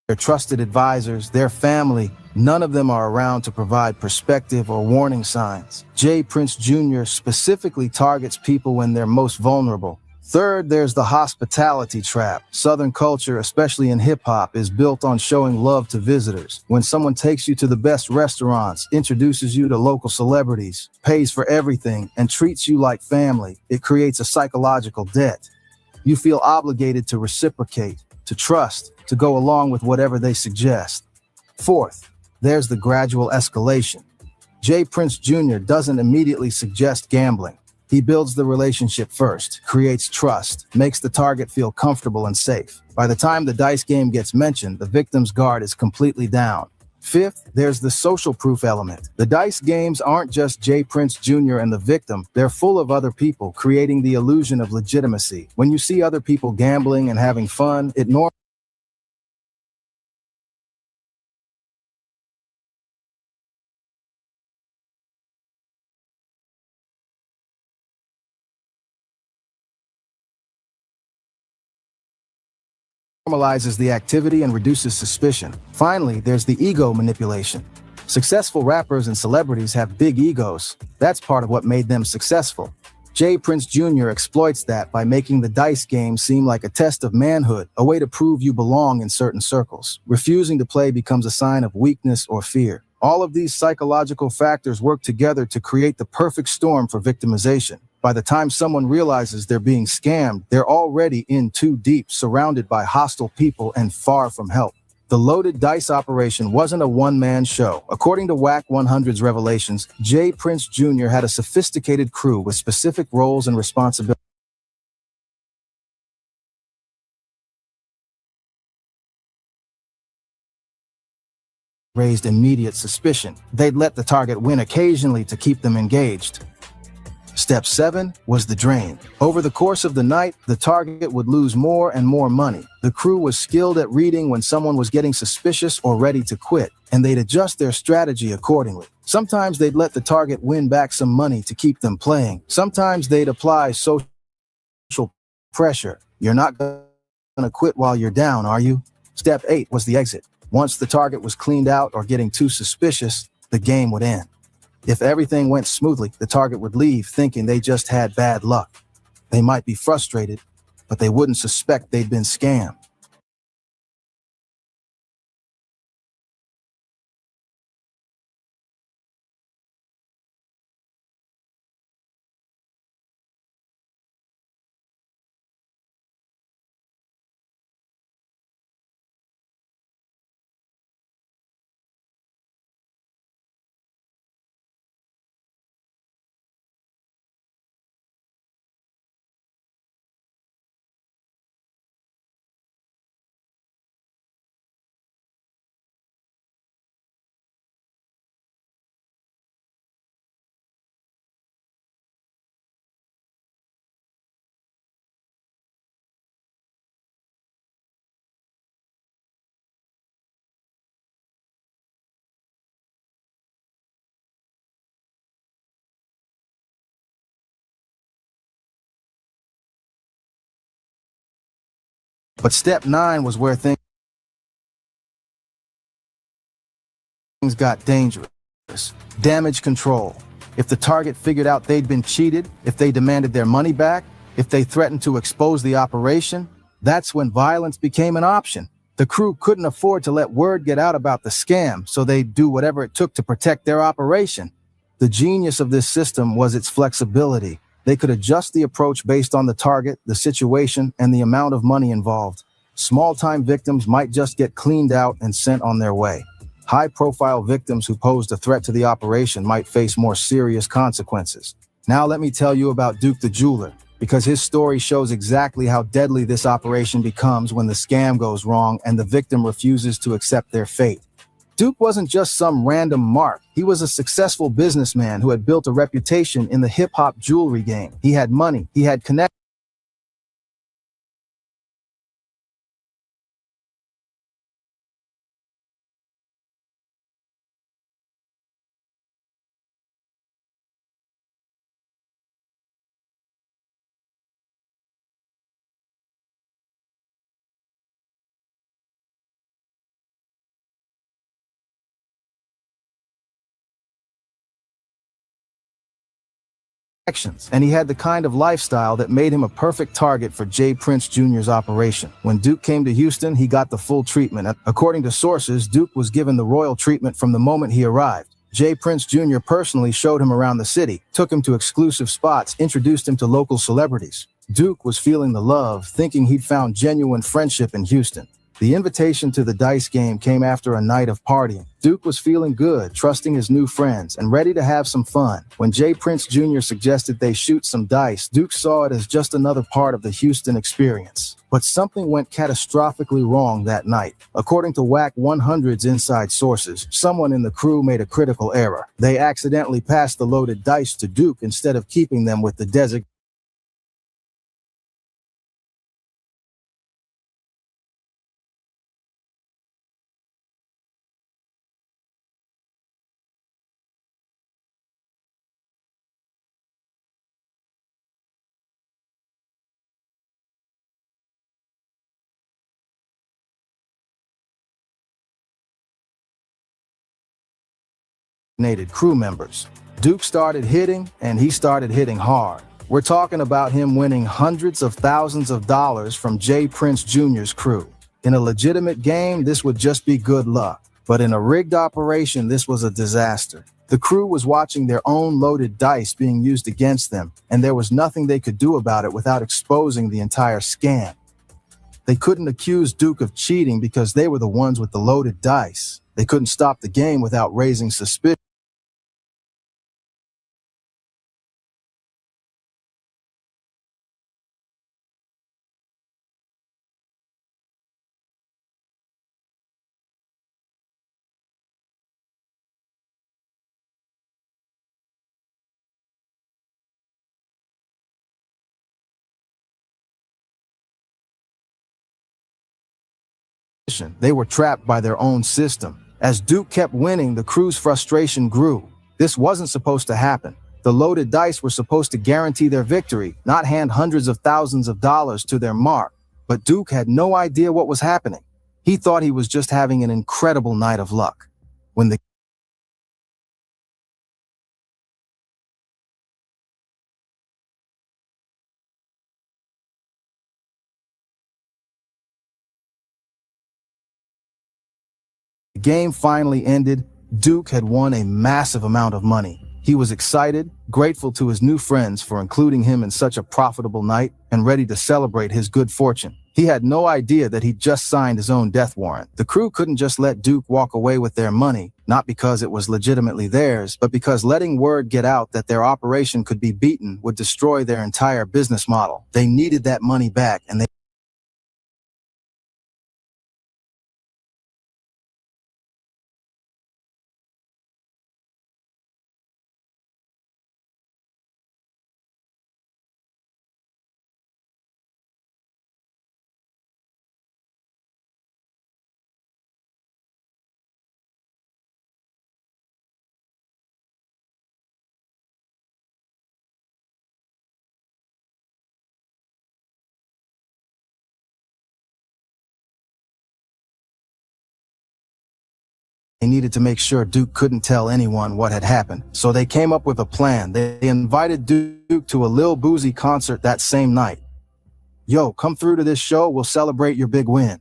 their trusted advisors, their family, none of them are around to provide perspective or warning signs. Jay Prince Jr. specifically targets people when they're most vulnerable. Third, there's the hospitality trap. Southern culture, especially in hip-hop, is built on showing love to visitors. When someone takes you to the best restaurants, introduces you to local celebrities, pays for everything, and treats you like family, it creates a psychological debt. You feel obligated to reciprocate, to trust, to go along with whatever they suggest. Fourth, there's the gradual escalation. Jay Prince Jr. doesn't immediately suggest gambling. He builds the relationship first, creates trust, makes the target feel comfortable and safe. By the time the dice game gets mentioned, the victim's guard is completely down. Fifth, there's the social proof element. The dice games aren't just Jay Prince Jr. and the victim, they're full of other people, creating the illusion of legitimacy. When you see other people gambling and having fun, it normalizes the activity and reduces suspicion. Finally, there's the ego manipulation. Successful rappers and celebrities have big egos. That's part of what made them successful. Jay Prince Jr. exploits that by making the dice game seem like a test of manhood, a way to prove you belong in certain circles. Refusing to play becomes a sign of weakness or fear. All of these psychological factors work together to create the perfect storm for victimization. By the time someone realizes they're being scammed, they're already in too deep, surrounded by hostile people and far from help. The loaded dice operation wasn't a one-man show. According to WAC 100's revelations, Jay Prince Jr. had a sophisticated crew with specific roles and responsibilities. Raised immediate suspicion. They'd let the target win occasionally to keep them engaged. Step 7 was the drain. Over the course of the night, the target would lose more and more money. The crew was skilled at reading when someone was getting suspicious or ready to quit, and they'd adjust their strategy accordingly. Sometimes they'd let the target win back some money to keep them playing. Sometimes they'd apply social pressure. You're not going to quit while you're down, are you? Step 8 was the exit. Once the target was cleaned out or getting too suspicious, the game would end. If everything went smoothly, the target would leave thinking they just had bad luck. They might be frustrated, but they wouldn't suspect they'd been scammed. But step 9 was where things got dangerous. Damage control. If the target figured out they'd been cheated, if they demanded their money back, if they threatened to expose the operation, that's when violence became an option. The crew couldn't afford to let word get out about the scam, so they'd do whatever it took to protect their operation. The genius of this system was its flexibility. They could adjust the approach based on the target, the situation, and the amount of money involved. Small-time victims might just get cleaned out and sent on their way. High-profile victims who posed a threat to the operation might face more serious consequences. Now let me tell you about Duke the Jeweler, because his story shows exactly how deadly this operation becomes when the scam goes wrong and the victim refuses to accept their fate. Duke wasn't just some random mark. He was a successful businessman who had built a reputation in the hip-hop jewelry game. He had money, he had connections. and he had the kind of lifestyle that made him a perfect target for Jay Prince Jr.'s operation. When Duke came to Houston, he got the full treatment. According to sources, Duke was given the royal treatment from the moment he arrived. Jay Prince Jr. personally showed him around the city, took him to exclusive spots, introduced him to local celebrities. Duke was feeling the love, thinking he'd found genuine friendship in Houston. The invitation to the dice game came after a night of partying. Duke was feeling good, trusting his new friends, and ready to have some fun. When Jay Prince Jr. suggested they shoot some dice, Duke saw it as just another part of the Houston experience. But something went catastrophically wrong that night. According to WAC 100's inside sources, someone in the crew made a critical error. They accidentally passed the loaded dice to Duke instead of keeping them with the designated crew members. Duke started hitting, and he started hitting hard. We're talking about him winning hundreds of thousands of dollars from Jay Prince Jr.'s crew. In a legitimate game, this would just be good luck. But in a rigged operation, this was a disaster. The crew was watching their own loaded dice being used against them, and there was nothing they could do about it without exposing the entire scam. They couldn't accuse Duke of cheating because they were the ones with the loaded dice. They couldn't stop the game without raising suspicion. They were trapped by their own system. As Duke kept winning, the crew's frustration grew. This wasn't supposed to happen. The loaded dice were supposed to guarantee their victory, not hand hundreds of thousands of dollars to their mark. But Duke had no idea what was happening. He thought he was just having an incredible night of luck. When the game finally ended, Duke had won a massive amount of money. He was excited, grateful to his new friends for including him in such a profitable night, and ready to celebrate his good fortune. He had no idea that he'd just signed his own death warrant. The crew couldn't just let Duke walk away with their money, not because it was legitimately theirs, but because letting word get out that their operation could be beaten would destroy their entire business model. They needed that money back, and they needed to make sure Duke couldn't tell anyone what had happened. So they came up with a plan. They invited Duke to a Lil Boozy concert that same night. Yo, come through to this show, we'll celebrate your big win.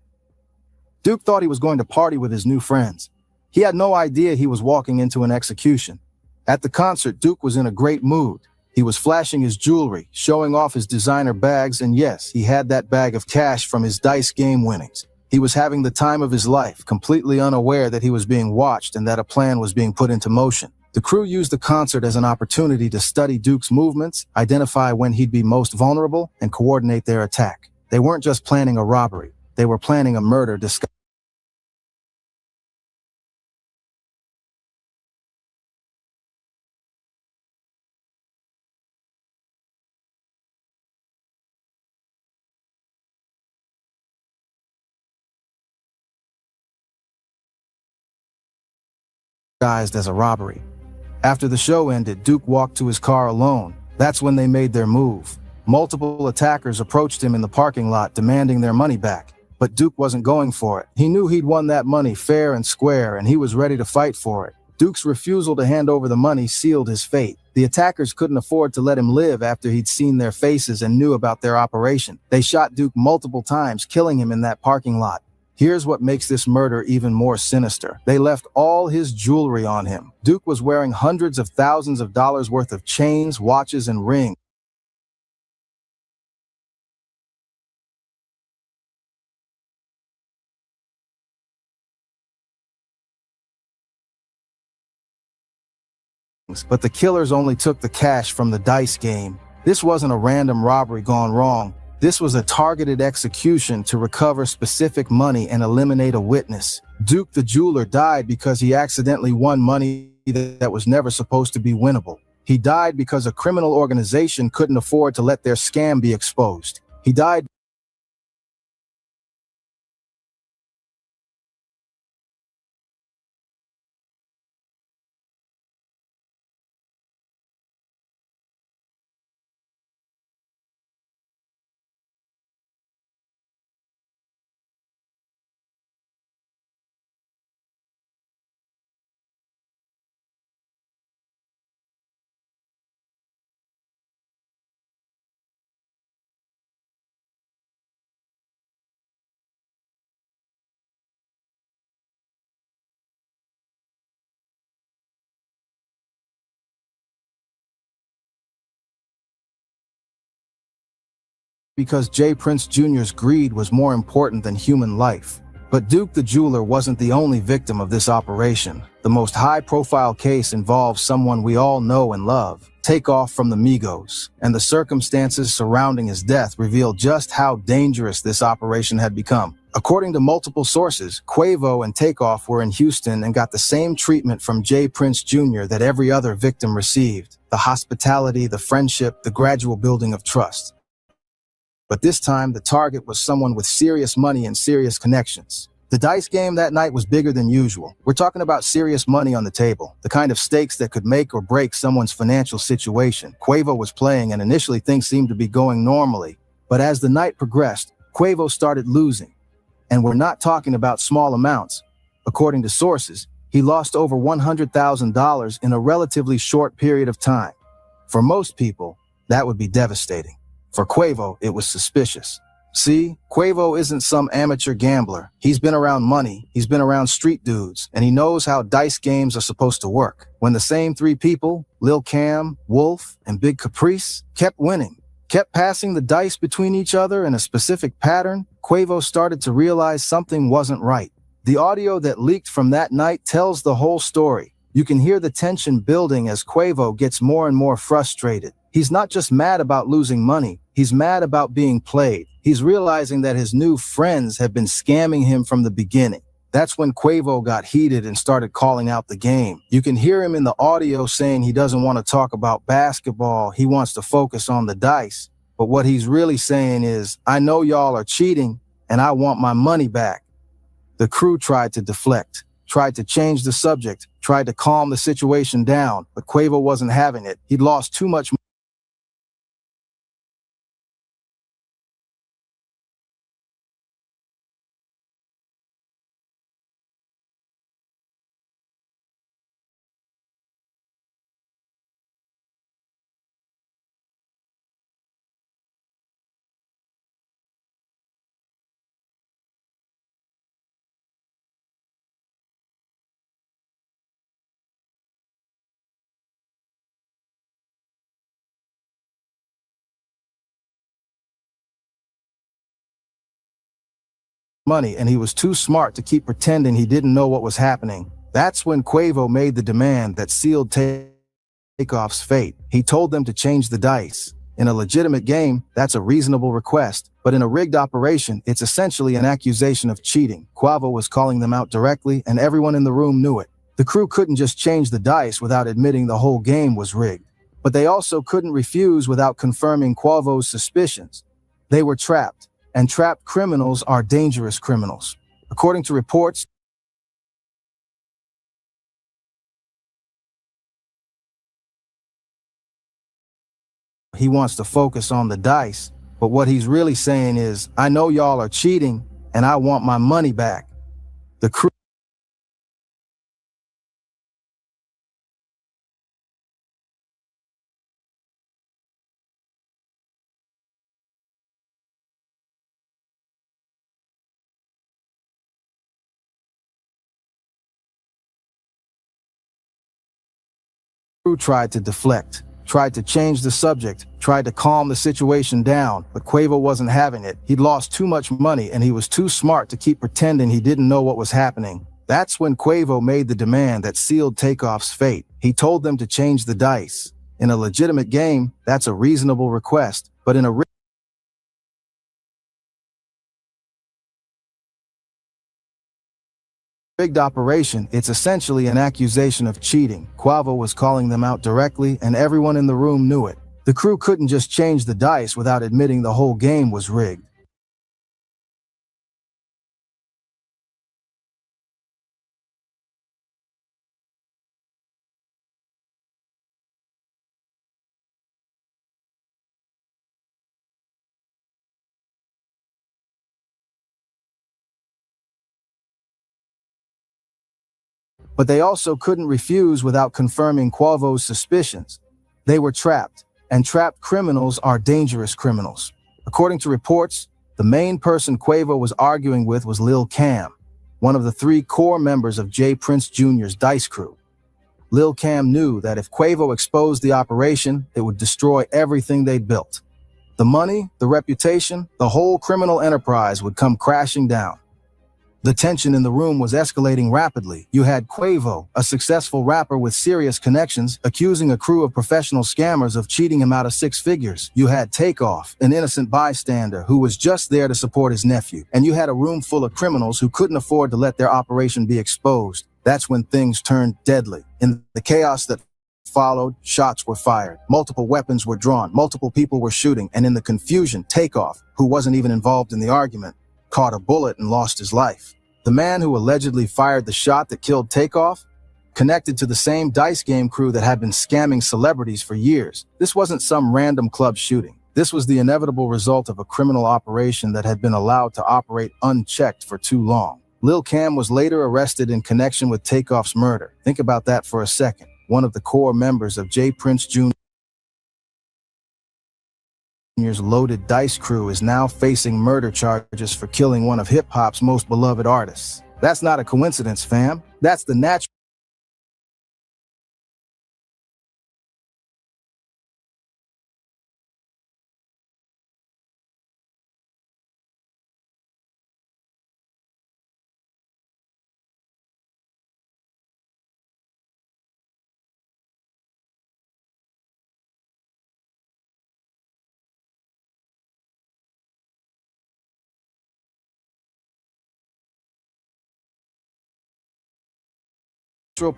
Duke thought he was going to party with his new friends. He had no idea he was walking into an execution. At the concert, Duke was in a great mood. He was flashing his jewelry, showing off his designer bags, and yes, he had that bag of cash from his dice game winnings. He was having the time of his life, completely unaware that he was being watched and that a plan was being put into motion. The crew used the concert as an opportunity to study Duke's movements, identify when he'd be most vulnerable, and coordinate their attack. They weren't just planning a robbery. They were planning a murder disguised as a robbery. After the show ended, Duke walked to his car alone. That's when they made their move. Multiple attackers approached him in the parking lot demanding their money back. But Duke wasn't going for it. He knew he'd won that money fair and square, and he was ready to fight for it. Duke's refusal to hand over the money sealed his fate. The attackers couldn't afford to let him live after he'd seen their faces and knew about their operation. They shot Duke multiple times, killing him in that parking lot. Here's what makes this murder even more sinister. They left all his jewelry on him. Duke was wearing hundreds of thousands of dollars worth of chains, watches, and rings. But the killers only took the cash from the dice game. This wasn't a random robbery gone wrong. This was a targeted execution to recover specific money and eliminate a witness. Duke the jeweler died because he accidentally won money that was never supposed to be winnable. He died because a criminal organization couldn't afford to let their scam be exposed. He died because J. Prince Jr.'s greed was more important than human life. But Duke the jeweler wasn't the only victim of this operation. The most high-profile case involves someone we all know and love, Takeoff from the Migos, and the circumstances surrounding his death reveal just how dangerous this operation had become. According to multiple sources, Quavo and Takeoff were in Houston and got the same treatment from J. Prince Jr. that every other victim received: the hospitality, the friendship, the gradual building of trust. But this time, the target was someone with serious money and serious connections. The dice game that night was bigger than usual. We're talking about serious money on the table, the kind of stakes that could make or break someone's financial situation. Quavo was playing, and initially things seemed to be going normally. But as the night progressed, Quavo started losing. And we're not talking about small amounts. According to sources, he lost over $100,000 in a relatively short period of time. For most people, that would be devastating. For Quavo, it was suspicious. See, Quavo isn't some amateur gambler. He's been around money, he's been around street dudes, and he knows how dice games are supposed to work. When the same three people, Lil Cam, Wolf, and Big Caprice, kept winning, kept passing the dice between each other in a specific pattern, Quavo started to realize something wasn't right. The audio that leaked from that night tells the whole story. You can hear the tension building as Quavo gets more and more frustrated. He's not just mad about losing money, he's mad about being played. He's realizing that his new friends have been scamming him from the beginning. That's when Quavo got heated and started calling out the game. You can hear him in the audio saying he doesn't want to talk about basketball, he wants to focus on the dice. But what he's really saying is, I know y'all are cheating, and I want my money back. The crew tried to deflect, tried to change the subject, tried to calm the situation down, but Quavo wasn't having it. He'd lost too much money. And he was too smart to keep pretending he didn't know what was happening. That's when Quavo made the demand that sealed Takeoff's fate. He told them to change the dice. In a legitimate game, that's a reasonable request, but in a rigged operation, it's essentially an accusation of cheating. Quavo was calling them out directly, and everyone in the room knew it. The crew couldn't just change the dice without admitting the whole game was rigged, but they also couldn't refuse without confirming Quavo's suspicions. They were trapped. And trapped criminals are dangerous criminals. According to reports, he wants to focus on the dice, but what he's really saying is, I know y'all are cheating, and I want my money back. The crew crew tried to deflect, tried to change the subject, tried to calm the situation down, but Quavo wasn't having it. He'd lost too much money and he was too smart to keep pretending he didn't know what was happening. That's when Quavo made the demand that sealed Takeoff's fate. He told them to change the dice. In a legitimate game, that's a reasonable request, but in a rigged operation, it's essentially an accusation of cheating. Quavo was calling them out directly, and everyone in the room knew it. The crew couldn't just change the dice without admitting the whole game was rigged. But they also couldn't refuse without confirming Quavo's suspicions. They were trapped, and trapped criminals are dangerous criminals. According to reports, the main person Quavo was arguing with was Lil Cam, one of the 3 core members of J. Prince Jr.'s Dice crew. Lil Cam knew that if Quavo exposed the operation, it would destroy everything they'd built. The money, the reputation, the whole criminal enterprise would come crashing down. The tension in the room was escalating rapidly. You had Quavo, a successful rapper with serious connections, accusing a crew of professional scammers of cheating him out of 6 figures. You had Takeoff, an innocent bystander who was just there to support his nephew. And you had a room full of criminals who couldn't afford to let their operation be exposed. That's when things turned deadly. In the chaos that followed, shots were fired. Multiple weapons were drawn. Multiple people were shooting. And in the confusion, Takeoff, who wasn't even involved in the argument, caught a bullet and lost his life. The man who allegedly fired the shot that killed Takeoff connected to the same dice game crew that had been scamming celebrities for years. This wasn't some random club shooting. This was the inevitable result of a criminal operation that had been allowed to operate unchecked for too long. Lil Cam was later arrested in connection with Takeoff's murder. Think about that for a second. One of the core members of J. Prince Jr.'s loaded dice crew is now facing murder charges for killing one of hip-hop's most beloved artists. That's not a coincidence, fam. That's the natural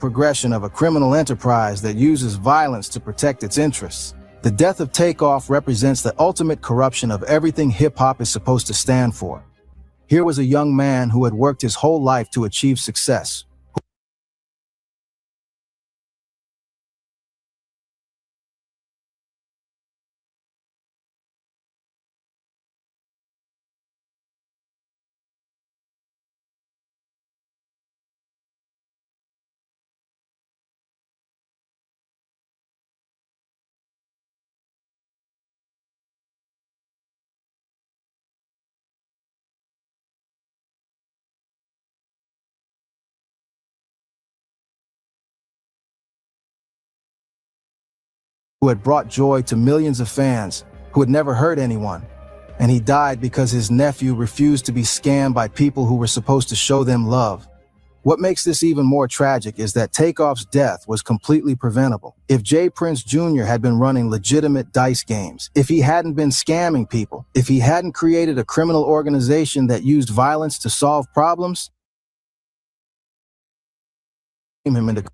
progression of a criminal enterprise that uses violence to protect its interests. The death of Takeoff represents the ultimate corruption of everything hip-hop is supposed to stand for. Here was a young man who had worked his whole life to achieve success, who had brought joy to millions of fans, who had never hurt anyone. And he died because his nephew refused to be scammed by people who were supposed to show them love. What makes this even more tragic is that Takeoff's death was completely preventable. If J. Prince Jr. had been running legitimate dice games, if he hadn't been scamming people, if he hadn't created a criminal organization that used violence to solve problems, him into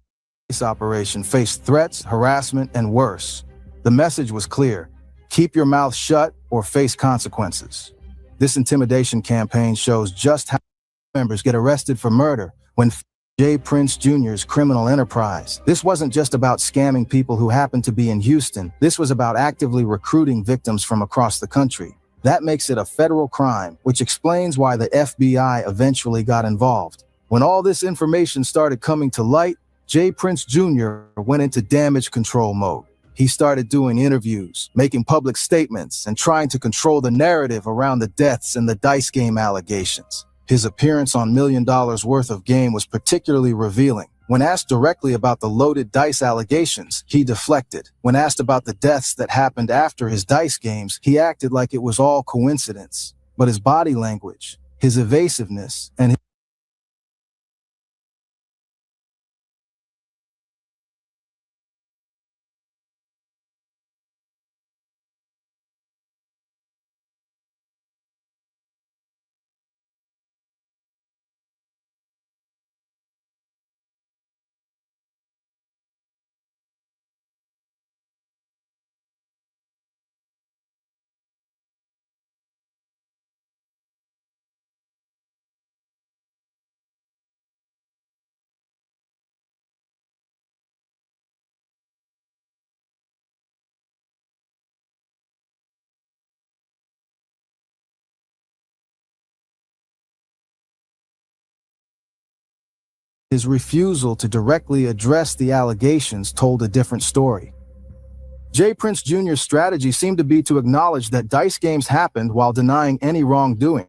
this operation faced threats, harassment, and worse. The message was clear: keep your mouth shut or face consequences. This intimidation campaign shows just how members get arrested for murder when J. Prince Jr.'s criminal enterprise. This wasn't just about scamming people who happened to be in Houston. This was about actively recruiting victims from across the country. That makes it a federal crime, which explains why the FBI eventually got involved. When all this information started coming to light, J. Prince Jr. went into damage control mode. He started doing interviews, making public statements, and trying to control the narrative around the deaths and the dice game allegations. His appearance on $1 Million Worth of Game was particularly revealing. When asked directly about the loaded dice allegations, he deflected. When asked about the deaths that happened after his dice games, he acted like it was all coincidence. But his body language, his evasiveness, and his refusal to directly address the allegations told a different story. J. Prince Jr.'s strategy seemed to be to acknowledge that dice games happened while denying any wrongdoing.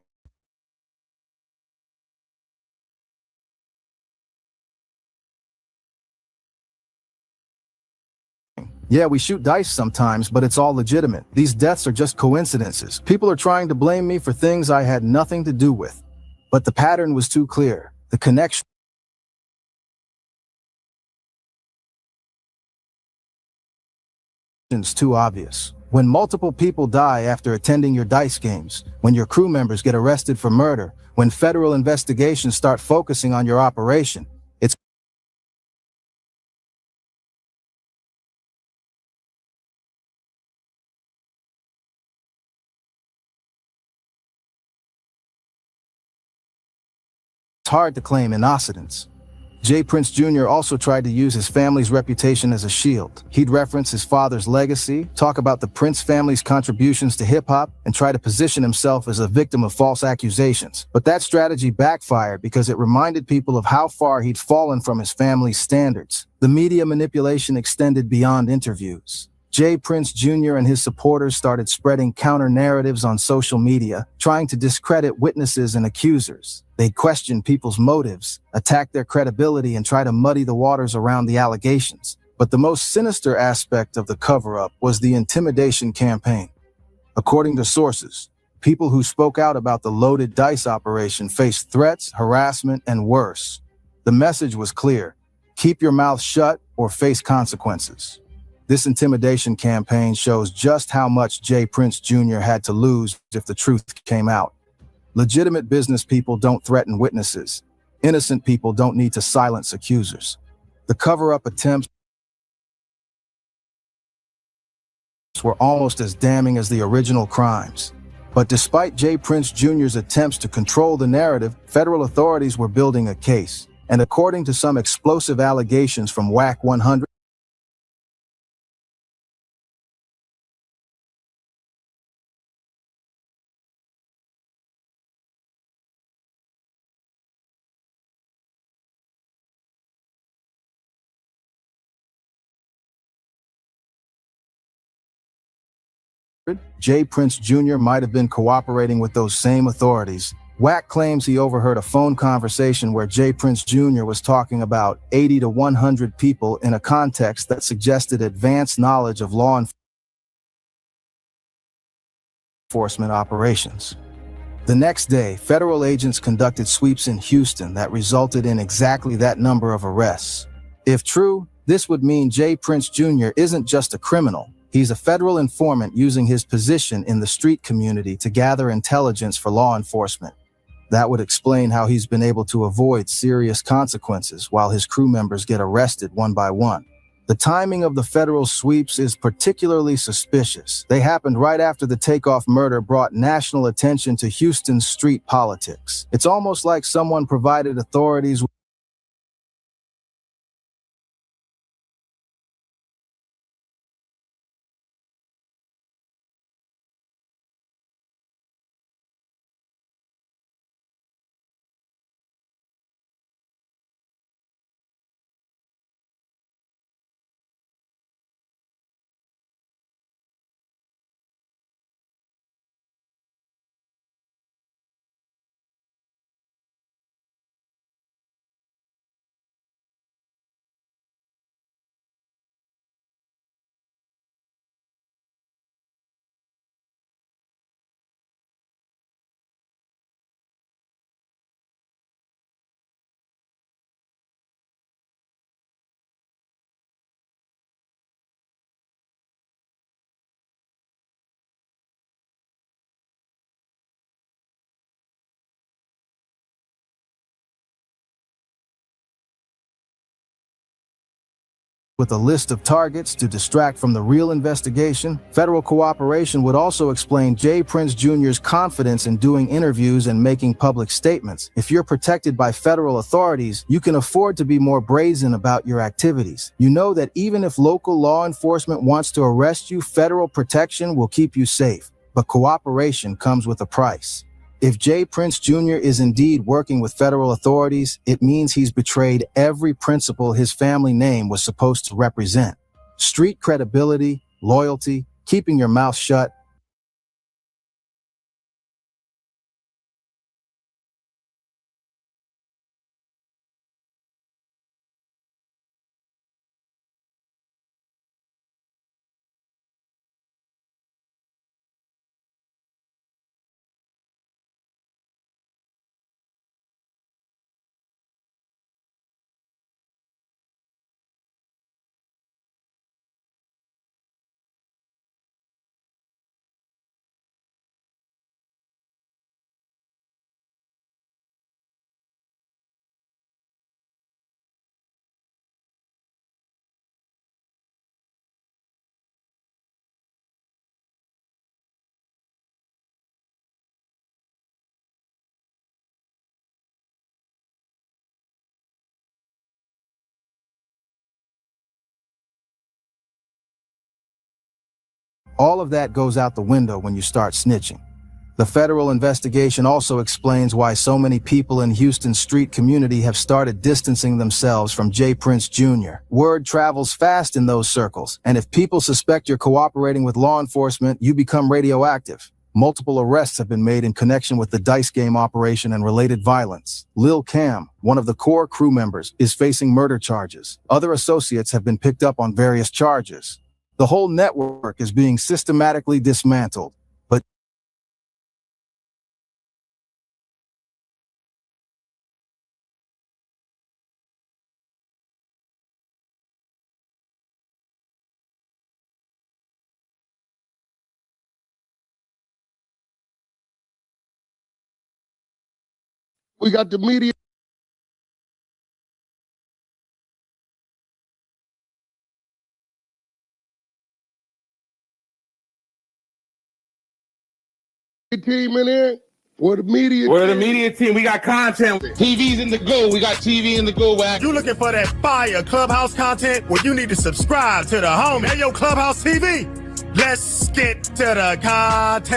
Yeah, we shoot dice sometimes, but it's all legitimate. These deaths are just coincidences. People are trying to blame me for things I had nothing to do with. But the pattern was too clear. The connection is too obvious. When multiple people die after attending your dice games, when your crew members get arrested for murder, when federal investigations start focusing on your operation, it's hard to claim innocence. J. Prince Jr. also tried to use his family's reputation as a shield. He'd reference his father's legacy, talk about the Prince family's contributions to hip-hop, and try to position himself as a victim of false accusations. But that strategy backfired because it reminded people of how far he'd fallen from his family's standards. The media manipulation extended beyond interviews. J. Prince Jr. and his supporters started spreading counter-narratives on social media, trying to discredit witnesses and accusers. They questioned people's motives, attack their credibility, and try to muddy the waters around the allegations. But the most sinister aspect of the cover-up was the intimidation campaign. According to sources, people who spoke out about the loaded dice operation faced threats, harassment, and worse. The message was clear: keep your mouth shut or face consequences. This intimidation campaign shows just how much J. Prince Jr. had to lose if the truth came out. Legitimate business people don't threaten witnesses. Innocent people don't need to silence accusers. The cover-up attempts were almost as damning as the original crimes. But despite J. Prince Jr.'s attempts to control the narrative, federal authorities were building a case. And according to some explosive allegations from WAC 100, J. Prince Jr. might have been cooperating with those same authorities. WAC claims he overheard a phone conversation where J. Prince Jr. was talking about 80 to 100 people in a context that suggested advanced knowledge of law enforcement operations. The next day, federal agents conducted sweeps in Houston that resulted in exactly that number of arrests. If true, this would mean J. Prince Jr. isn't just a criminal. He's a federal informant using his position in the street community to gather intelligence for law enforcement. That would explain how he's been able to avoid serious consequences while his crew members get arrested one by one. The timing of the federal sweeps is particularly suspicious. They happened right after the Takeoff murder brought national attention to Houston's street politics. It's almost like someone provided authorities with a list of targets to distract from the real investigation. Federal cooperation would also explain Jay Prince Jr.'s confidence in doing interviews and making public statements. If you're protected by federal authorities, you can afford to be more brazen about your activities. You know that even if local law enforcement wants to arrest you, federal protection will keep you safe. But cooperation comes with a price. If Jay Prince Jr. is indeed working with federal authorities, it means he's betrayed every principle his family name was supposed to represent. Street credibility, loyalty, keeping your mouth shut. All of that goes out the window when you start snitching. The federal investigation also explains why so many people in Houston's street community have started distancing themselves from Jay Prince Jr. Word travels fast in those circles, and if people suspect you're cooperating with law enforcement, you become radioactive. Multiple arrests have been made in connection with the dice game operation and related violence. Lil Cam, one of the core crew members, is facing murder charges. Other associates have been picked up on various charges. The whole network is being systematically dismantled. But We got the media team in there. Where the media We're the team. media team. We got content. TV's in the go. We got TV in the go. You looking for that fire Clubhouse content? Well, you need to subscribe to the homie. Hey, yo, Clubhouse TV. Let's get to the content.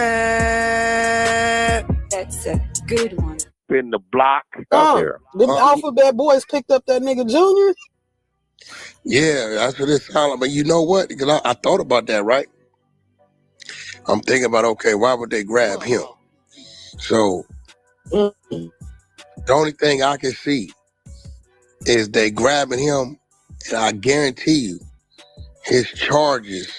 That's a good one. In the block out there. Them Alphabet Boys picked up that nigga Junior. Yeah, that's what it sounds like. But you know what? Because I thought about that, right? I'm thinking about, okay, why would they grab him? So the only thing I can see is they grabbing him, and I guarantee you his charges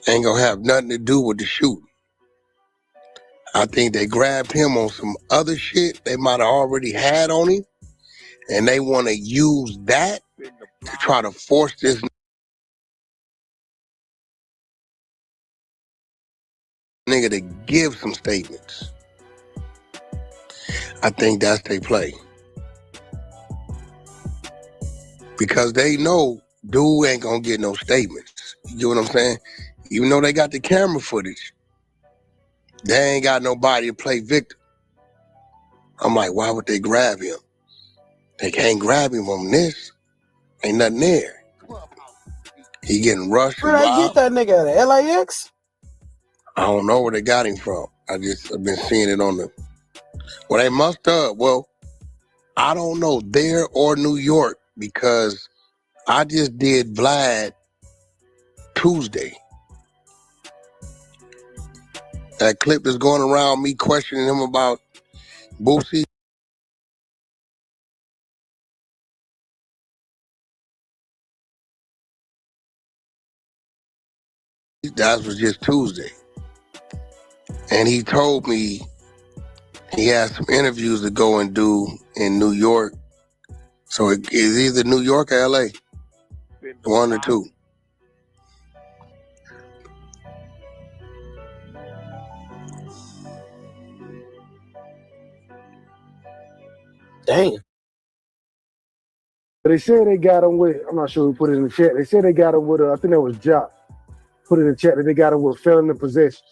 ain't gonna have nothing to do with the shooting. I think they grabbed him on some other shit they might have already had on him, and they want to use that to try to force this nigga to give some statements. I think that's their play. Because they know dude ain't gonna get no statements. You get what I'm saying? Even though they got the camera footage, they ain't got nobody to play victim. I'm like, why would they grab him? They can't grab him on this. Ain't nothing there. He getting rushed. Where they get that nigga at? LAX? I don't know where they got him from. I've been seeing it on the. Well, they must have. Well, I don't know there or New York because I just did Vlad Tuesday. That clip is going around me questioning him about Boosie. That was just Tuesday. And he told me he has some interviews to go and do in New York. So it is either New York or LA. One or two. Damn. They said they got him with, I'm not sure who put it in the chat. They said they got him with, I think that was Jock. Put it in the chat that they got him with felon in possession.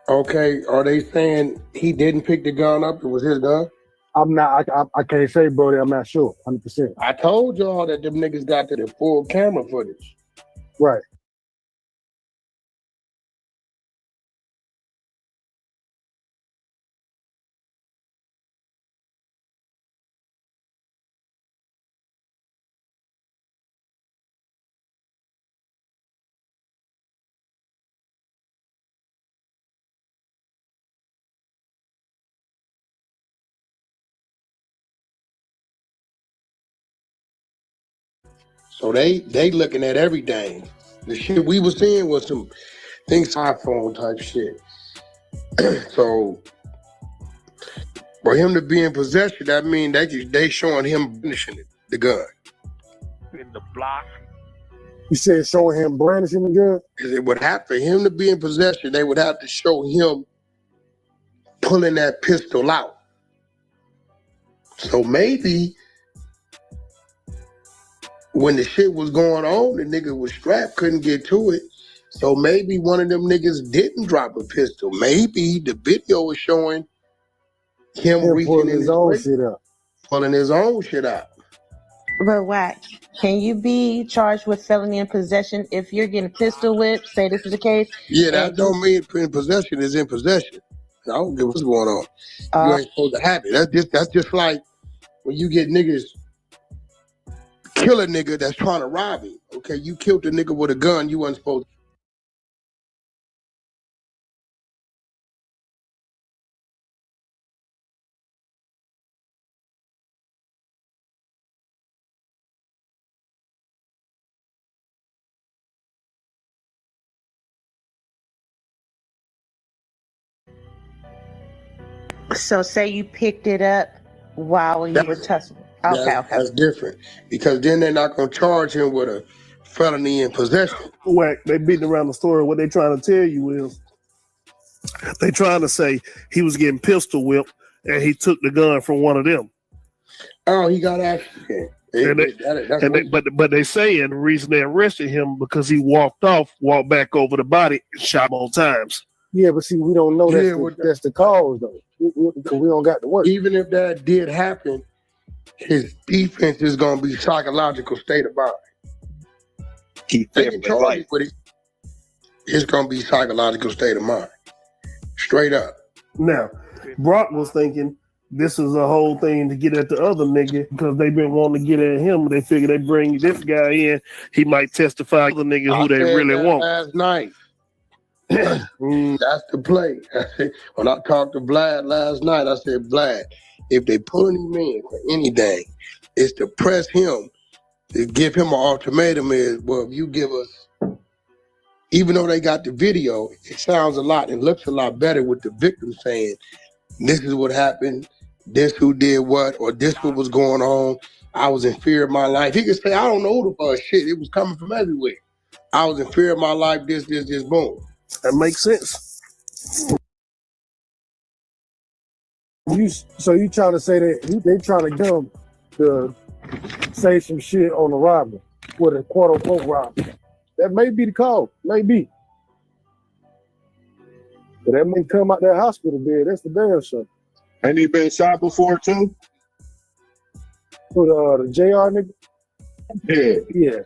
Okay, are they saying he didn't pick the gun up? It was his gun? I can't say, Brody. I'm not sure, 100%. I told y'all that them niggas got to the full camera footage. Right. So they looking at everything. The shit we was seeing was some things iPhone type shit. So for him to be in possession, that mean they showing him brandishing the gun. In the block. You said showing him brandishing the gun? Because it would have for him to be in possession, they would have to show him pulling that pistol out. So maybe when the shit was going on, the nigga was strapped, couldn't get to it. So maybe one of them niggas didn't drop a pistol. Maybe the video was showing him reaching pulling in his own waist, shit out. pulling his own shit out. But Wack, can you be charged with felony in possession if you're getting pistol whipped? Say this is the case. Yeah, that don't mean in possession is in possession. I don't give what's going on. You ain't supposed to have it. That's just like when you get niggas kill a nigga that's trying to rob him. Okay, you killed a nigga with a gun, you wasn't supposed to. So say you picked it up while you were tussling. Okay. That's different. Because then they're not gonna charge him with a felony in possession. Whack, they beating around the story. What they trying to tell you is they trying to say he was getting pistol whipped and he took the gun from one of them. Oh, he got action. But they saying the reason they arrested him because he walked back over the body and shot more times. Yeah, but see, we don't know that's the cause, though. We don't got the work. Even if that did happen, his defense is gonna be psychological state of mind. They can charge you with it. It's gonna be psychological state of mind. Straight up. Now, Brock was thinking this is a whole thing to get at the other nigga because they've been wanting to get at him. They figure they bring this guy in, he might testify to the nigga who they really want. Last night. That's the play. When I talked to Vlad last night, I said, Vlad, if they pulling him in for anything, it's to press him, to give him an ultimatum is, well, if you give us, even though they got the video, it sounds a lot and looks a lot better with the victim saying, this is what happened, this who did what, or this what was going on. I was in fear of my life. He could say, I don't know the shit. It was coming from everywhere. I was in fear of my life, this, boom. That makes sense. So you trying to say that they trying to get him to say some shit on the robbery with a quote unquote robbery? That may be the cause, maybe. But that may come out that hospital bed. That's the damn shit. Ain't he been shot before too? For the JR nigga? Yeah.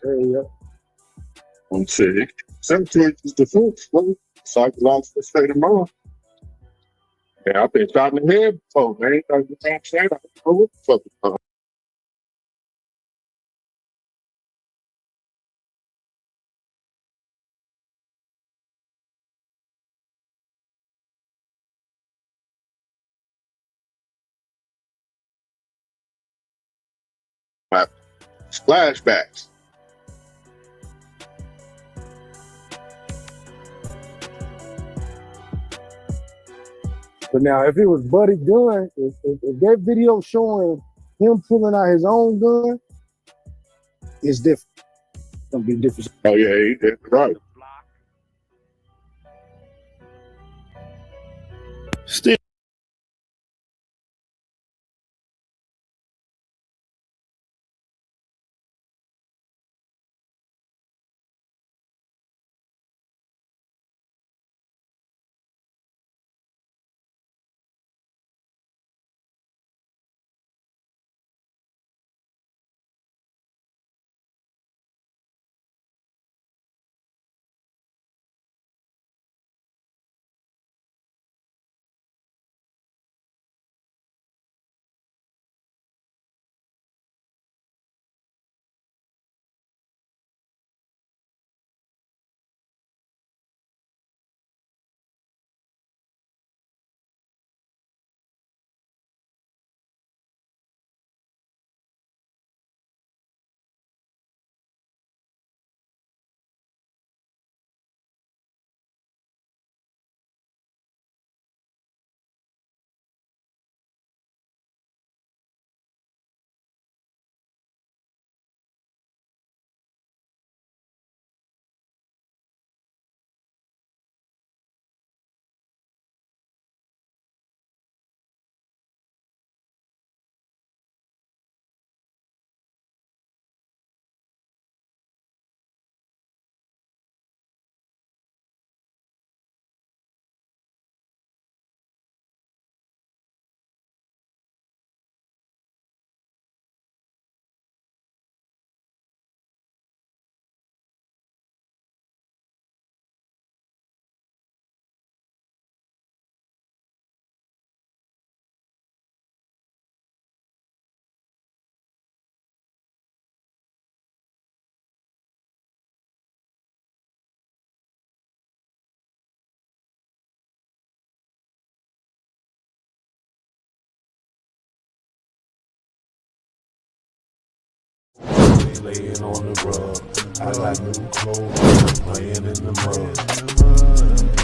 I'm sick. Sometimes it's defense, bro. Psychological state of mind. Yeah, I've been shot in the head before, man. I don't know what the fuck is going on. Flashbacks. But now, if it was Buddy gun, if that video showing him pulling out his own gun, it's different. It's gonna be different. Oh yeah, he did right. Still. laying on the rug. I got new clothes, laying in the mud.